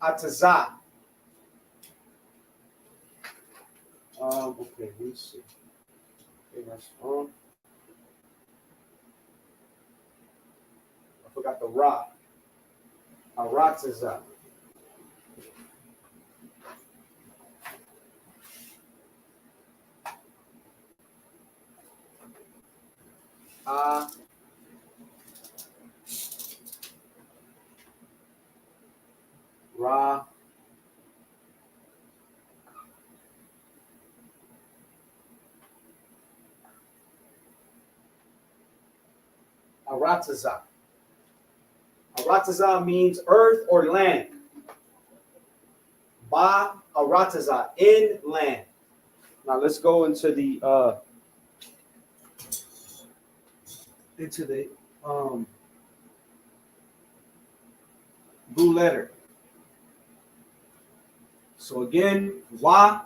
Atazah. Okay, let's see. Okay, that's I forgot the ra. Aratazah. Ra. Aratazah. Aratazah means earth or land. Ba Aratazah, in land. Now let's go into the blue letter. So again, wa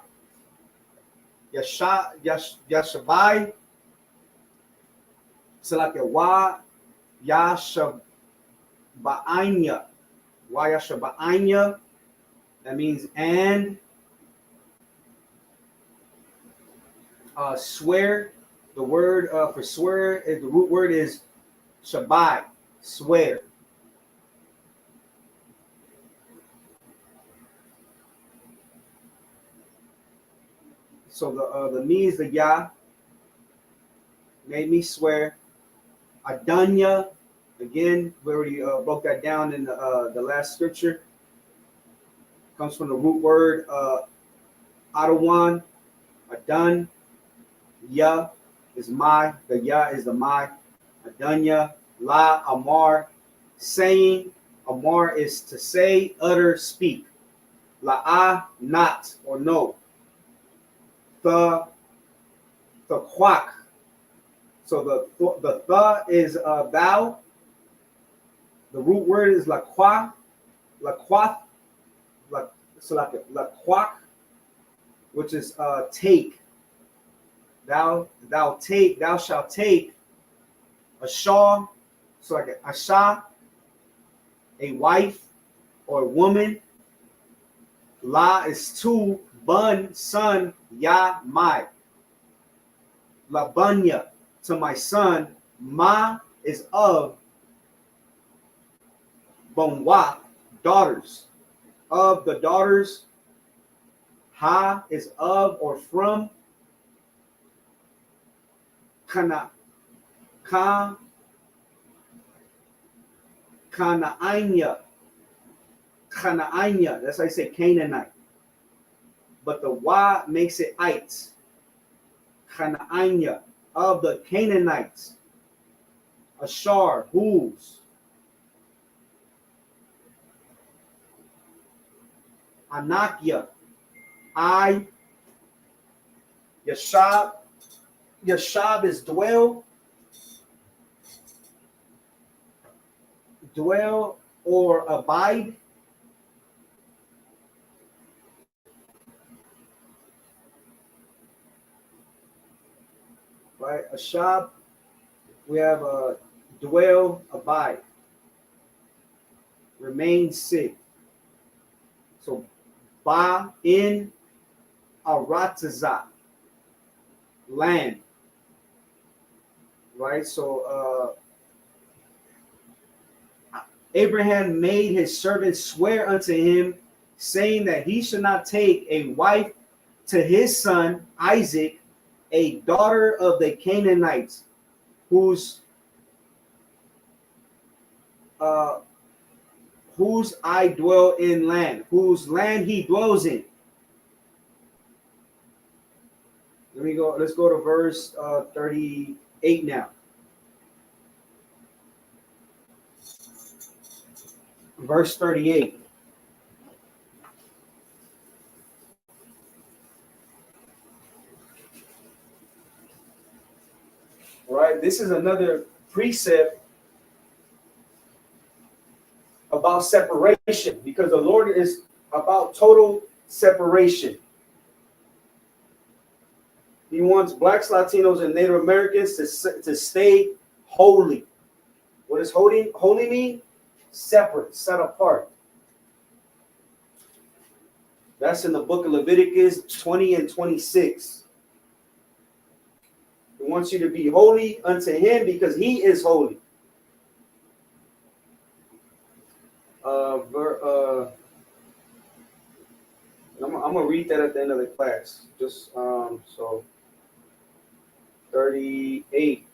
yashabai. So like a wa yashabainya. Wa yashabainya. That means and swear. The word for swear is the root word is shabai, swear. So the me is the Yah, made me swear. Adanya, again, we already broke that down in the last scripture. Comes from the root word Adawan, Adan. Yah is my, the Yah is the my. Adanya, La, Amar, saying. Amar is to say, utter, speak. La'ah, not or no. The quack. So the is thou. The root word is la quack, so like la quack, which is take. Thou shalt take a shaw, so like a asha, a wife or a woman. La is two, bun, son, ya, my. Labanya, to my son. Ma is of. Bonwa, daughters. Of the daughters. Ha is of or from. Kana Kanaanya. That's how I say Canaanite. But the wa makes it it. Kanaanya, of the Canaanites. Ashar, whose. Anakia, I. Yashab is dwell or abide. Right, Ashab, we have a dwell, abide, remain, sit. So ba in Aratazah, land. Right, so Abraham made his servant swear unto him, saying that he should not take a wife to his son Isaac a daughter of the Canaanites, whose I dwell in land, whose land he dwells in. Let's go to verse 38 now. Verse 38. All right, this is another precept about separation, because the Lord is about total separation. He wants blacks, Latinos, and Native Americans to stay holy. What does holy mean? Separate, set apart. That's in the book of Leviticus 20 and 26. He wants you to be holy unto him because he is holy. I'm gonna read that at the end of the class. Just so 38.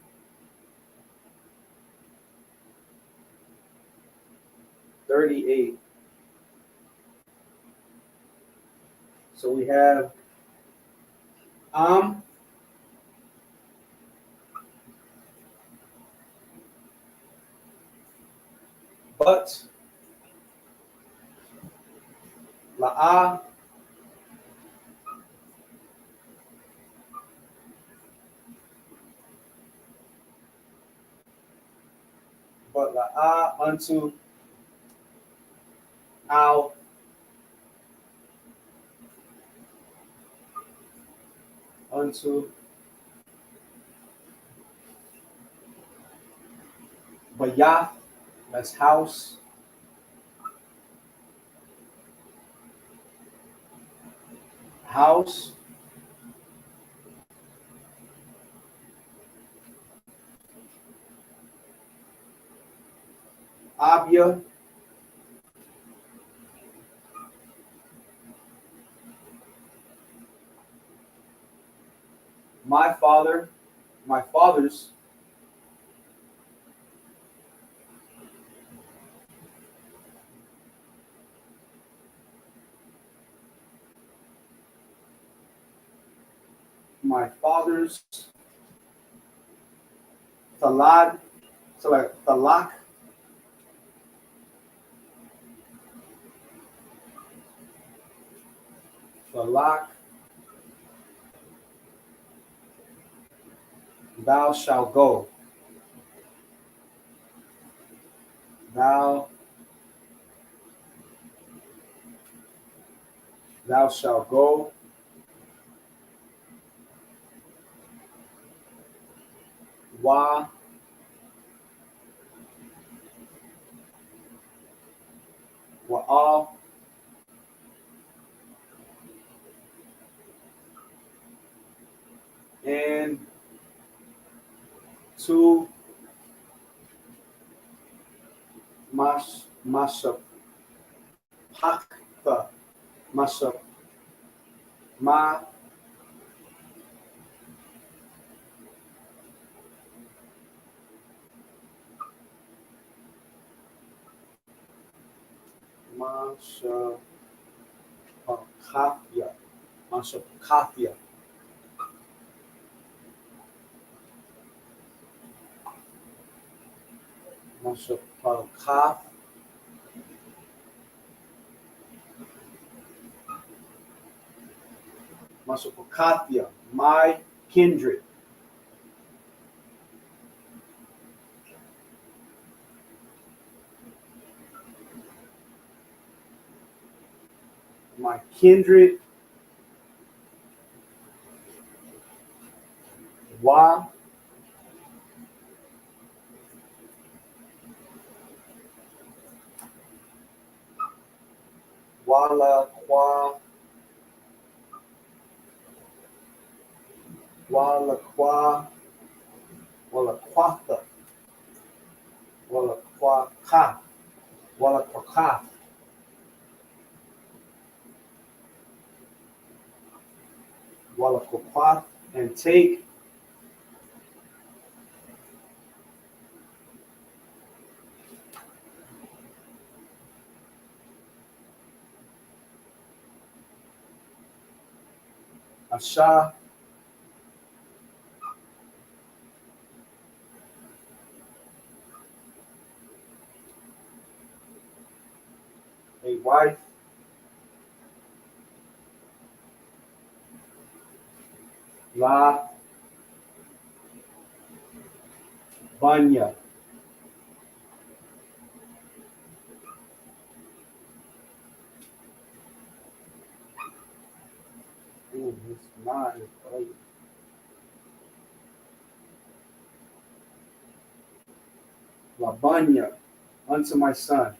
So we have but la'a unto our unto Bayath, that's house, Abia, my father, my fathers, Talad, so like Talak, thou shalt go. Thou shalt go. Wa all and to Mashapakta, Mashapakathya. Mashapakathya, my kindred. My kindred. Wa wala kwa wala kwa wala kwatha wala kwa ka wala kwa ka. Walakopath, and take Asha a wife La Banya. Ooh, this nine is right. La Banya unto my son.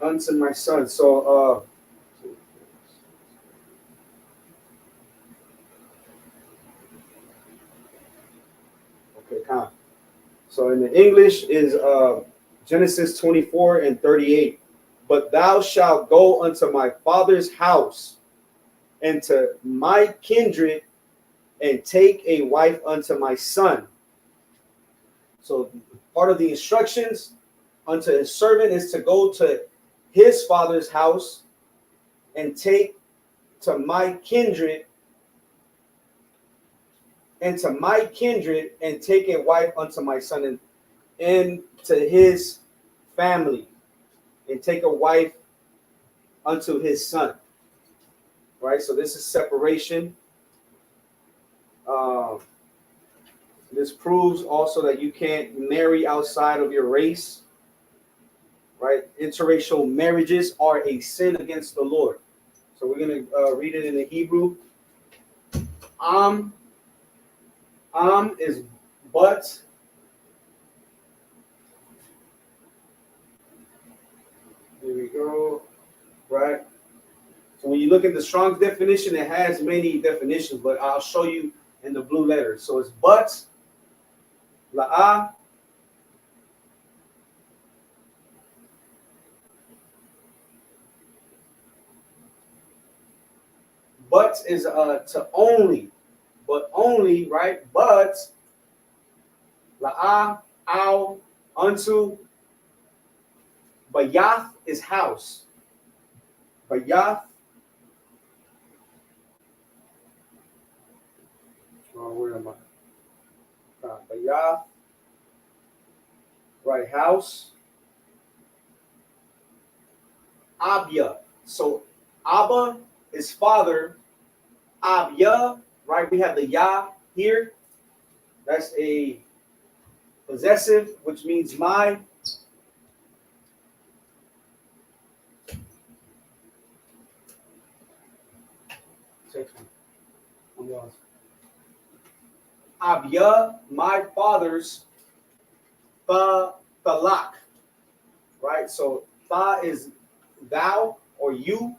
Unto my son. So okay, come. So in the English is Genesis 24 and 38. But thou shalt go unto my father's house and to my kindred and take a wife unto my son. So part of the instructions unto his servant is to go to his father's house and take to my kindred and take a wife unto my son, and to his family, and take a wife unto his son. Right? So this is separation. This proves also that you can't marry outside of your race. Right? Interracial marriages are a sin against the Lord. So we're going to read it in the Hebrew. Am is but. Here we go. Right? So when you look at the Strong's definition, it has many definitions, but I'll show you in the blue letters. So it's but, la'ah, but is to only, but only, right? But, la'ah, ow, unto, bayath is house. Bayath, where am I? Bayath, right, house. Abya. So Abba is father. Abya, right? We have the Ya here. That's a possessive, which means my. Abya, my father's talak. Right? So Tha is thou or you.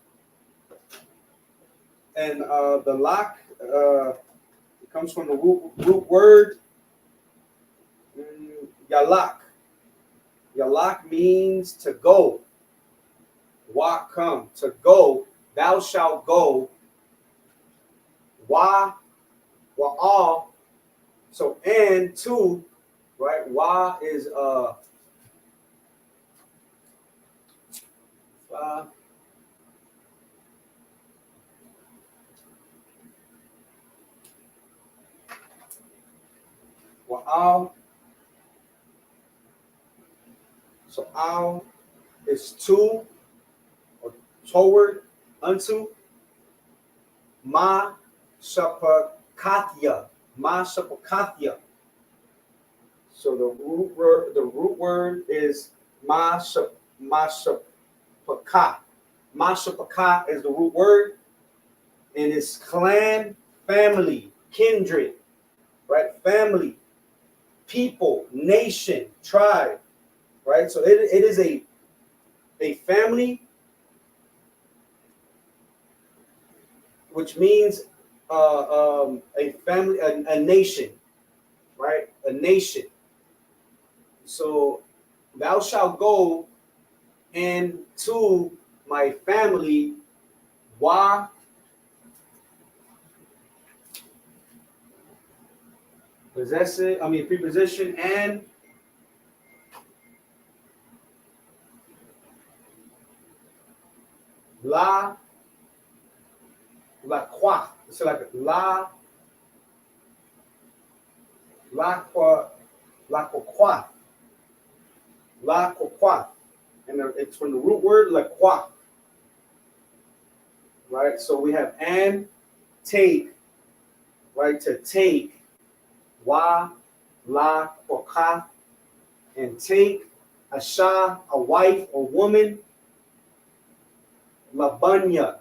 And the lak it comes from the root word yalak. Yalak means to go. Wa come, to go. Thou shalt go. Wa all. So and to, right? Wa is Wa'al. So al is to or toward, unto. Ma shapakathya. Ma shapakathya. So the root word is ma shapaka. Ma shapaka is the root word, and it's clan, family, kindred, right? Family, people, nation, tribe, right? So it is a family, which means a family, a nation, right? A nation. So thou shalt go and to my family, wa, preposition, and la, qua. So like qua, qua, qua. And it's from the root word la qua. Right? So we have and take, right? To take, wa, la, qua, and take, asha, a wife or woman, labunya.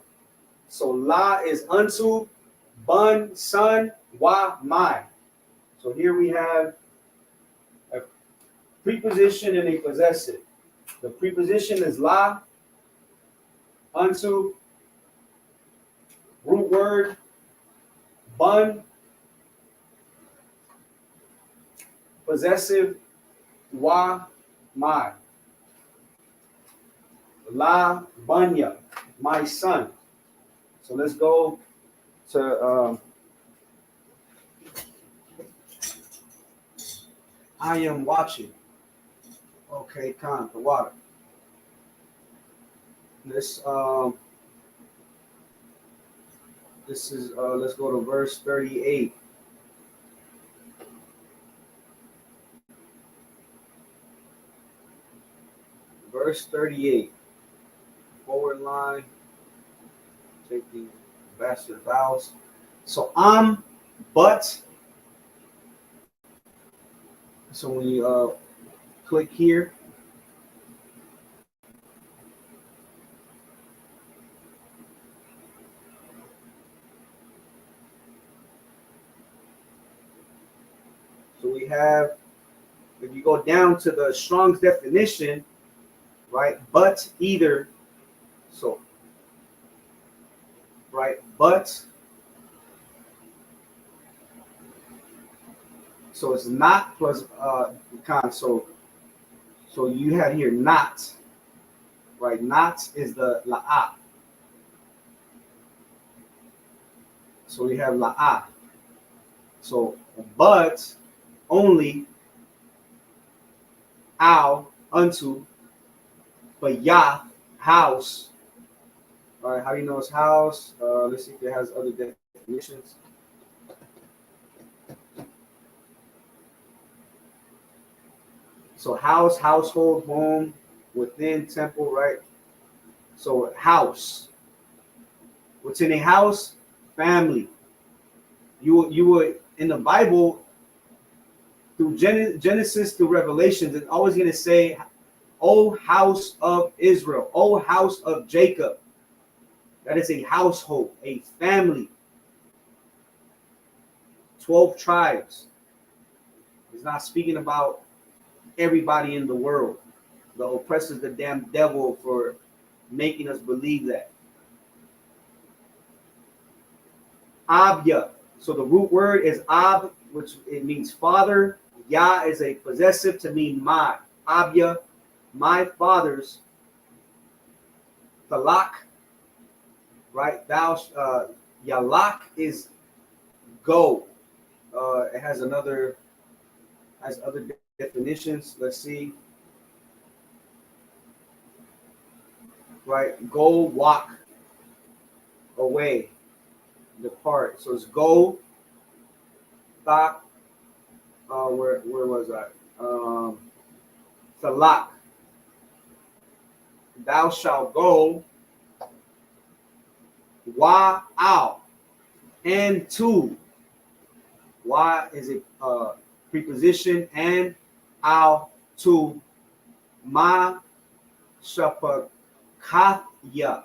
So la is unto, bun, son, wa, my. So here we have a preposition and a possessive. The preposition is la, unto, root word, bun, possessive, wa, my. La, bunya, my son. So let's go to I am watching. Okay, con, the water. This is let's go to verse 38. Verse 38. Forward line. Take the bastard vowels. So but. So when you click here, so we have, if you go down to the Strong's definition, right? But either, so, right? But, so it's not plus con. So you have here not, right? Not is the la'ah. So we have la'ah. So but only, al, unto, but yah, house. All right, how do you know it's house? Let's see if it has other definitions. So house, household, home, within, temple, right? So house. What's in a house? Family. You would in the Bible through Genesis to Revelations, it's always going to say, "O house of Israel, O house of Jacob." That is a household, a family. 12 tribes. It's not speaking about everybody in the world. The oppressor's the damn devil for making us believe that. Abya. So the root word is ab, which it means father. Yah is a possessive to mean my. Abya, my fathers. Talak, right? Yalak is go. It has other definitions. Let's see. Right? Go, walk, away, depart. So it's go, back. Where was I? Talak. Thou shalt go. Wa out and to. Wa is a preposition and out to. Ma shapakatya.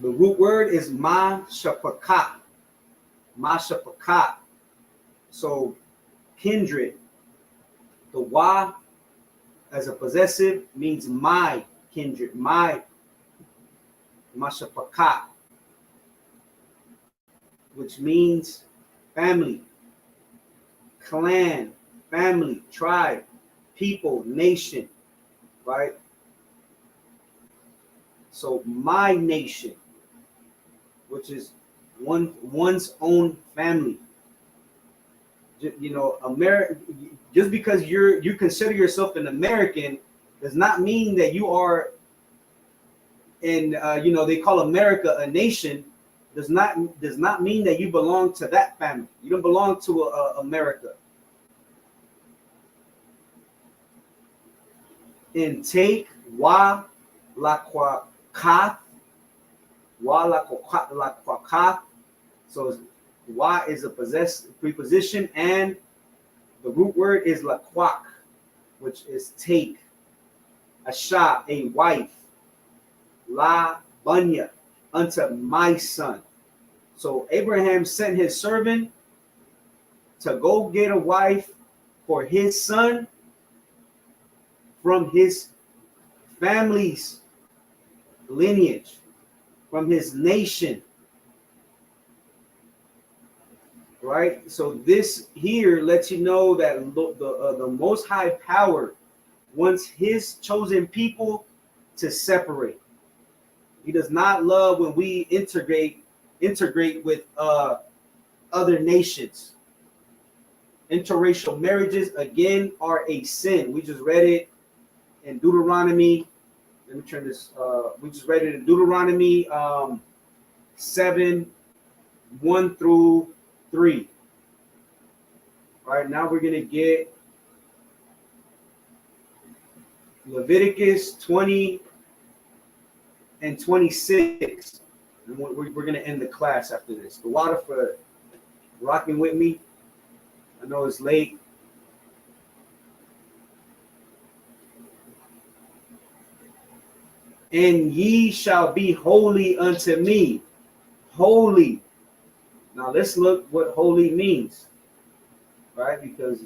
The root word is ma shapakat. Ma shapakat. So kindred. The wa as a possessive means my kindred, my mashapakat, which means family, clan, family, tribe, people, nation. right? So my nation, which is one's own family. You know, America. Just because you consider yourself an American does not mean that you are in. You know, they call America a nation. Does not mean that you belong to that family. You don't belong to America. And take wa la kwa ka wa la kwa. So wa is a preposition, and the root word is la kwak, which is take. Asha, a wife. La banya, unto my son. So Abraham sent his servant to go get a wife for his son from his family's lineage, from his nation. Right? So this here lets you know that the Most High Power wants his chosen people to separate. He does not love when we integrate with other nations. Interracial marriages, again, are a sin. We just read it in Deuteronomy. Let me turn this. We just read it in Deuteronomy 7, 1 through 3. All right, now we're going to get Leviticus 20 and 26. And we're going to end the class after this. The water for rocking with me. I know it's late. And ye shall be holy unto me. Holy. Now let's look what holy means. Right? Because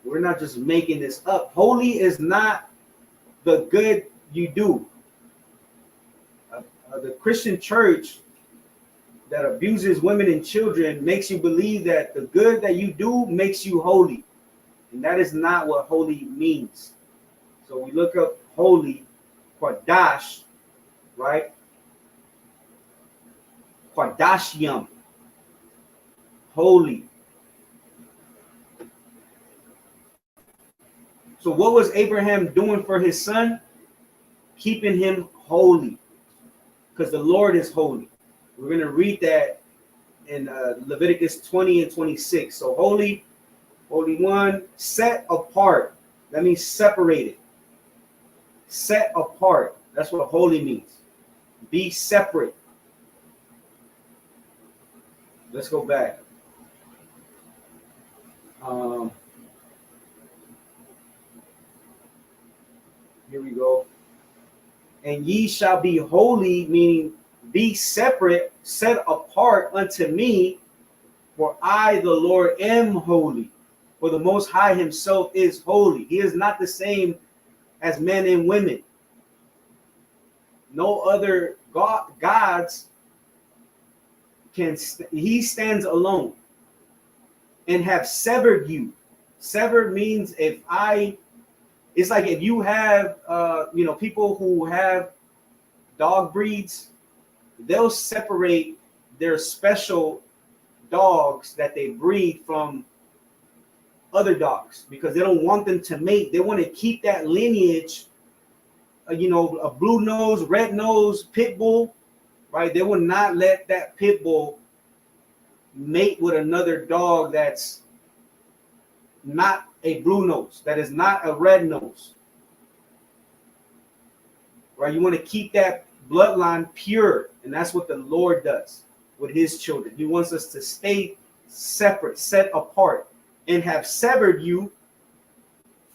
we're not just making this up. Holy is not the good you do. The Christian church that abuses women and children makes you believe that the good that you do makes you holy. And that is not what holy means. So we look up holy, Qadash, right? Qadashium, holy. So what was Abraham doing for his son? Keeping him holy, because the Lord is holy. We're going to read that in Leviticus 20 and 26. So holy one, set apart. That means separated. Set apart. That's what holy means. Be separate. Let's go back. Here we go. And ye shall be holy, meaning be separate, set apart unto me, for I, the Lord, am holy. For the Most High himself is holy. He is not the same as men and women. No other gods can, he stands alone and have severed you. Severed means it's like if you have, people who have dog breeds, they'll separate their special dogs that they breed from other dogs because they don't want them to mate. They want to keep that lineage, a blue nose, red nose, pit bull, right? They will not let that pit bull mate with another dog that's not a blue nose, that is not a red nose, right? You want to keep that bloodline pure, and that's what the Lord does with his children. He wants us to stay separate, set apart, and have severed you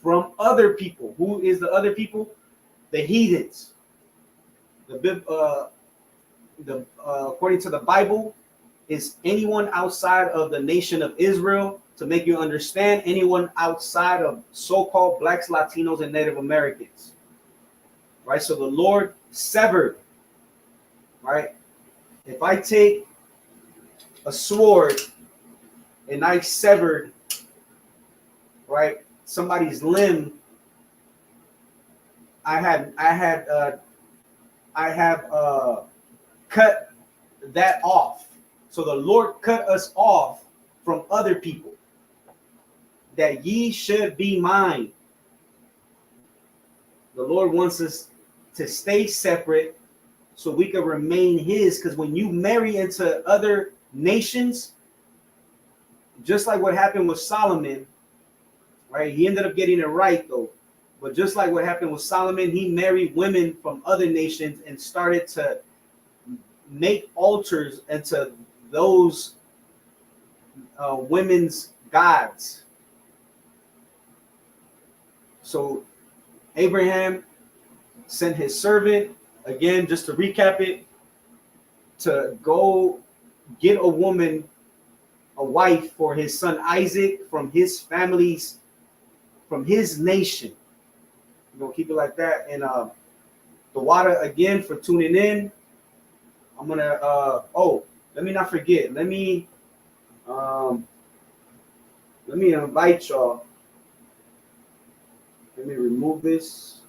from other people. Who is the other people? The heathens. According to the Bible, is anyone outside of the nation of Israel. To make you understand, anyone outside of so-called blacks, Latinos, and Native Americans. Right? So the Lord severed. Right? If I take a sword and I severed, right, somebody's limb, I had I have cut that off. So the Lord cut us off from other people, that ye should be mine. The Lord wants us to stay separate so we can remain his. Because when you marry into other nations, just like what happened with Solomon, right? He ended up getting it right though. But just like what happened with Solomon, he married women from other nations and started to make altars into those women's gods. So Abraham sent his servant, again, just to recap it, to go get a woman, a wife for his son Isaac from his family's, from his nation. We're gonna keep it like that. And the water again for tuning in. I'm gonna let me not forget. Um let me invite y'all. Let me remove this.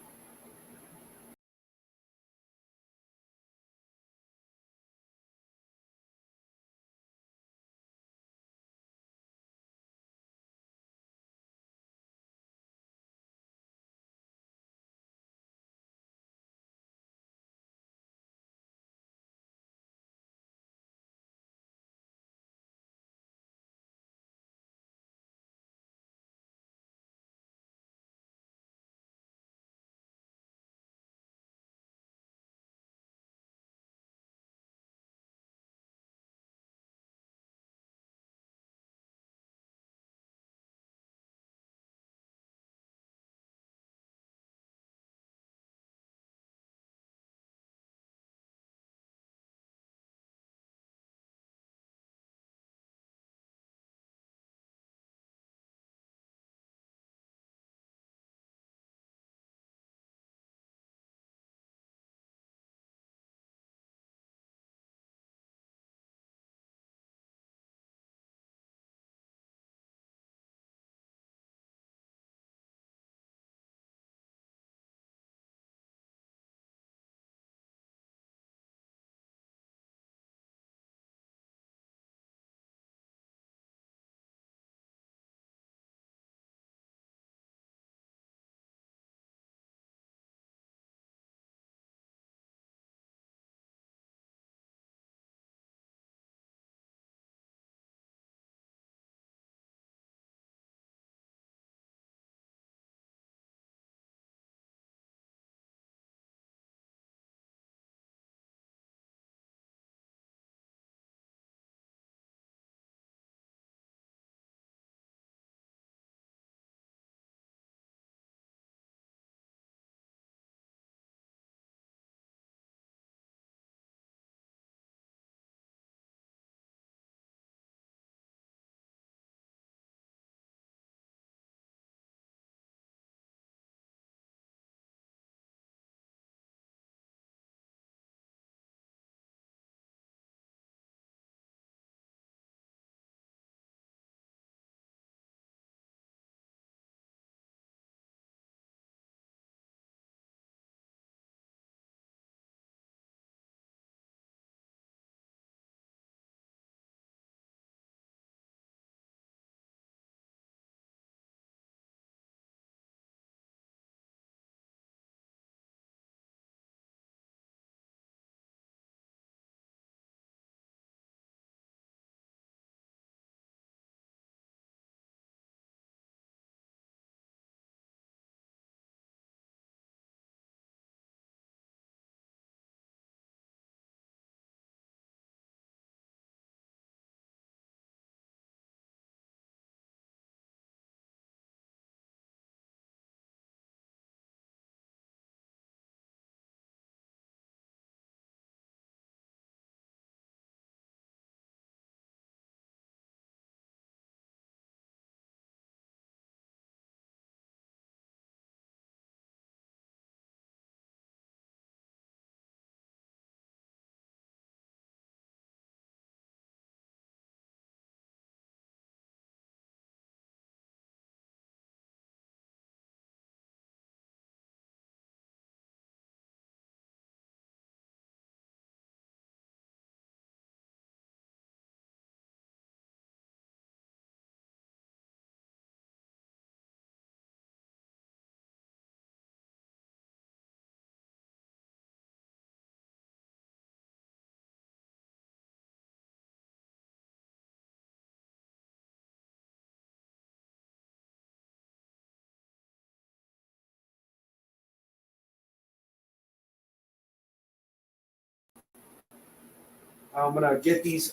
I'm gonna get these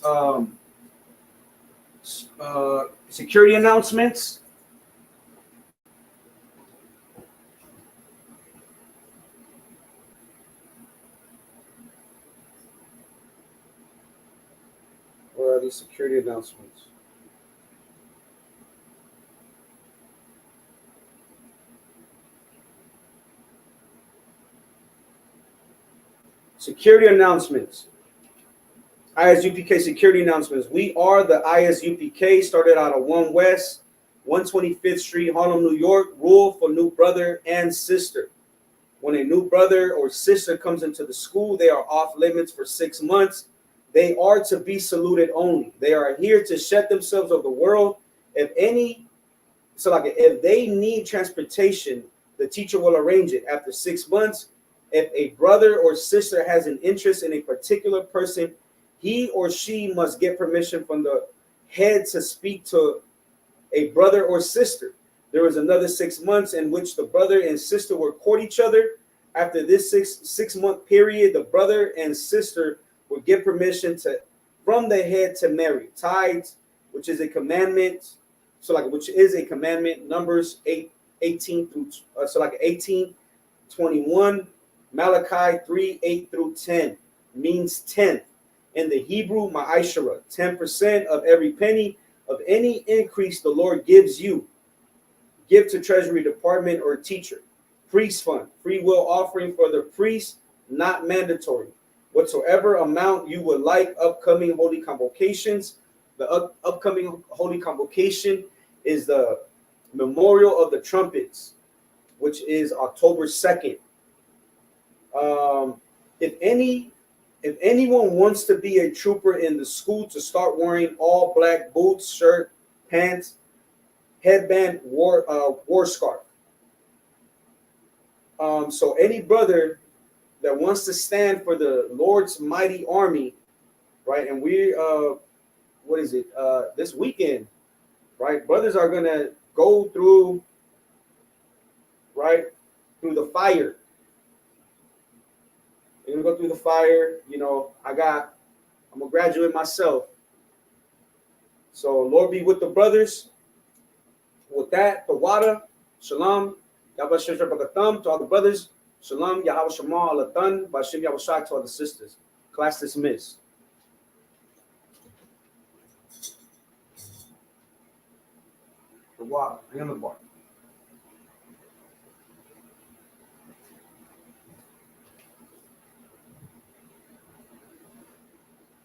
security announcements. Where are these security announcements? Security announcements. ISUPK security announcements. We are the ISUPK, started out of 1 West, 125th Street, Harlem, New York. Rule for new brother and sister. When a new brother or sister comes into the school, they are off limits for 6 months. They are to be saluted only. They are here to shed themselves of the world. If they need transportation, the teacher will arrange it. After 6 months, if a brother or sister has an interest in a particular person, he or she must get permission from the head to speak to a brother or sister. There was another 6 months in which the brother and sister will court each other. After this six-month period, the brother and sister will get permission from the head to marry. Tithes, which is a commandment. Which is a commandment. Numbers 18 through 21. Malachi 3:8-10 means 10th. In the Hebrew, ma'ashara, 10% of every penny of any increase the Lord gives you. Give to Treasury Department or teacher. Priest fund, free will offering for the priest, not mandatory. Whatsoever amount you would like, upcoming holy convocations. The upcoming holy convocation is the Memorial of the Trumpets, which is October 2nd. If anyone wants to be a trooper in the school, to start wearing all black boots, shirt, pants, headband, war scarf. So any brother that wants to stand for the Lord's mighty army, right? And we, this weekend, right? Brothers are gonna go through, right, through the fire. They're gonna go through the fire. You know, I'm a graduate myself. So Lord be with the brothers. With that, the water, shalom, Yahweh to all the brothers, shalom, Yahweh Shema Alatan, Bashim Yahweh Shai to all the sisters. Class dismissed. The water, hang on the bar.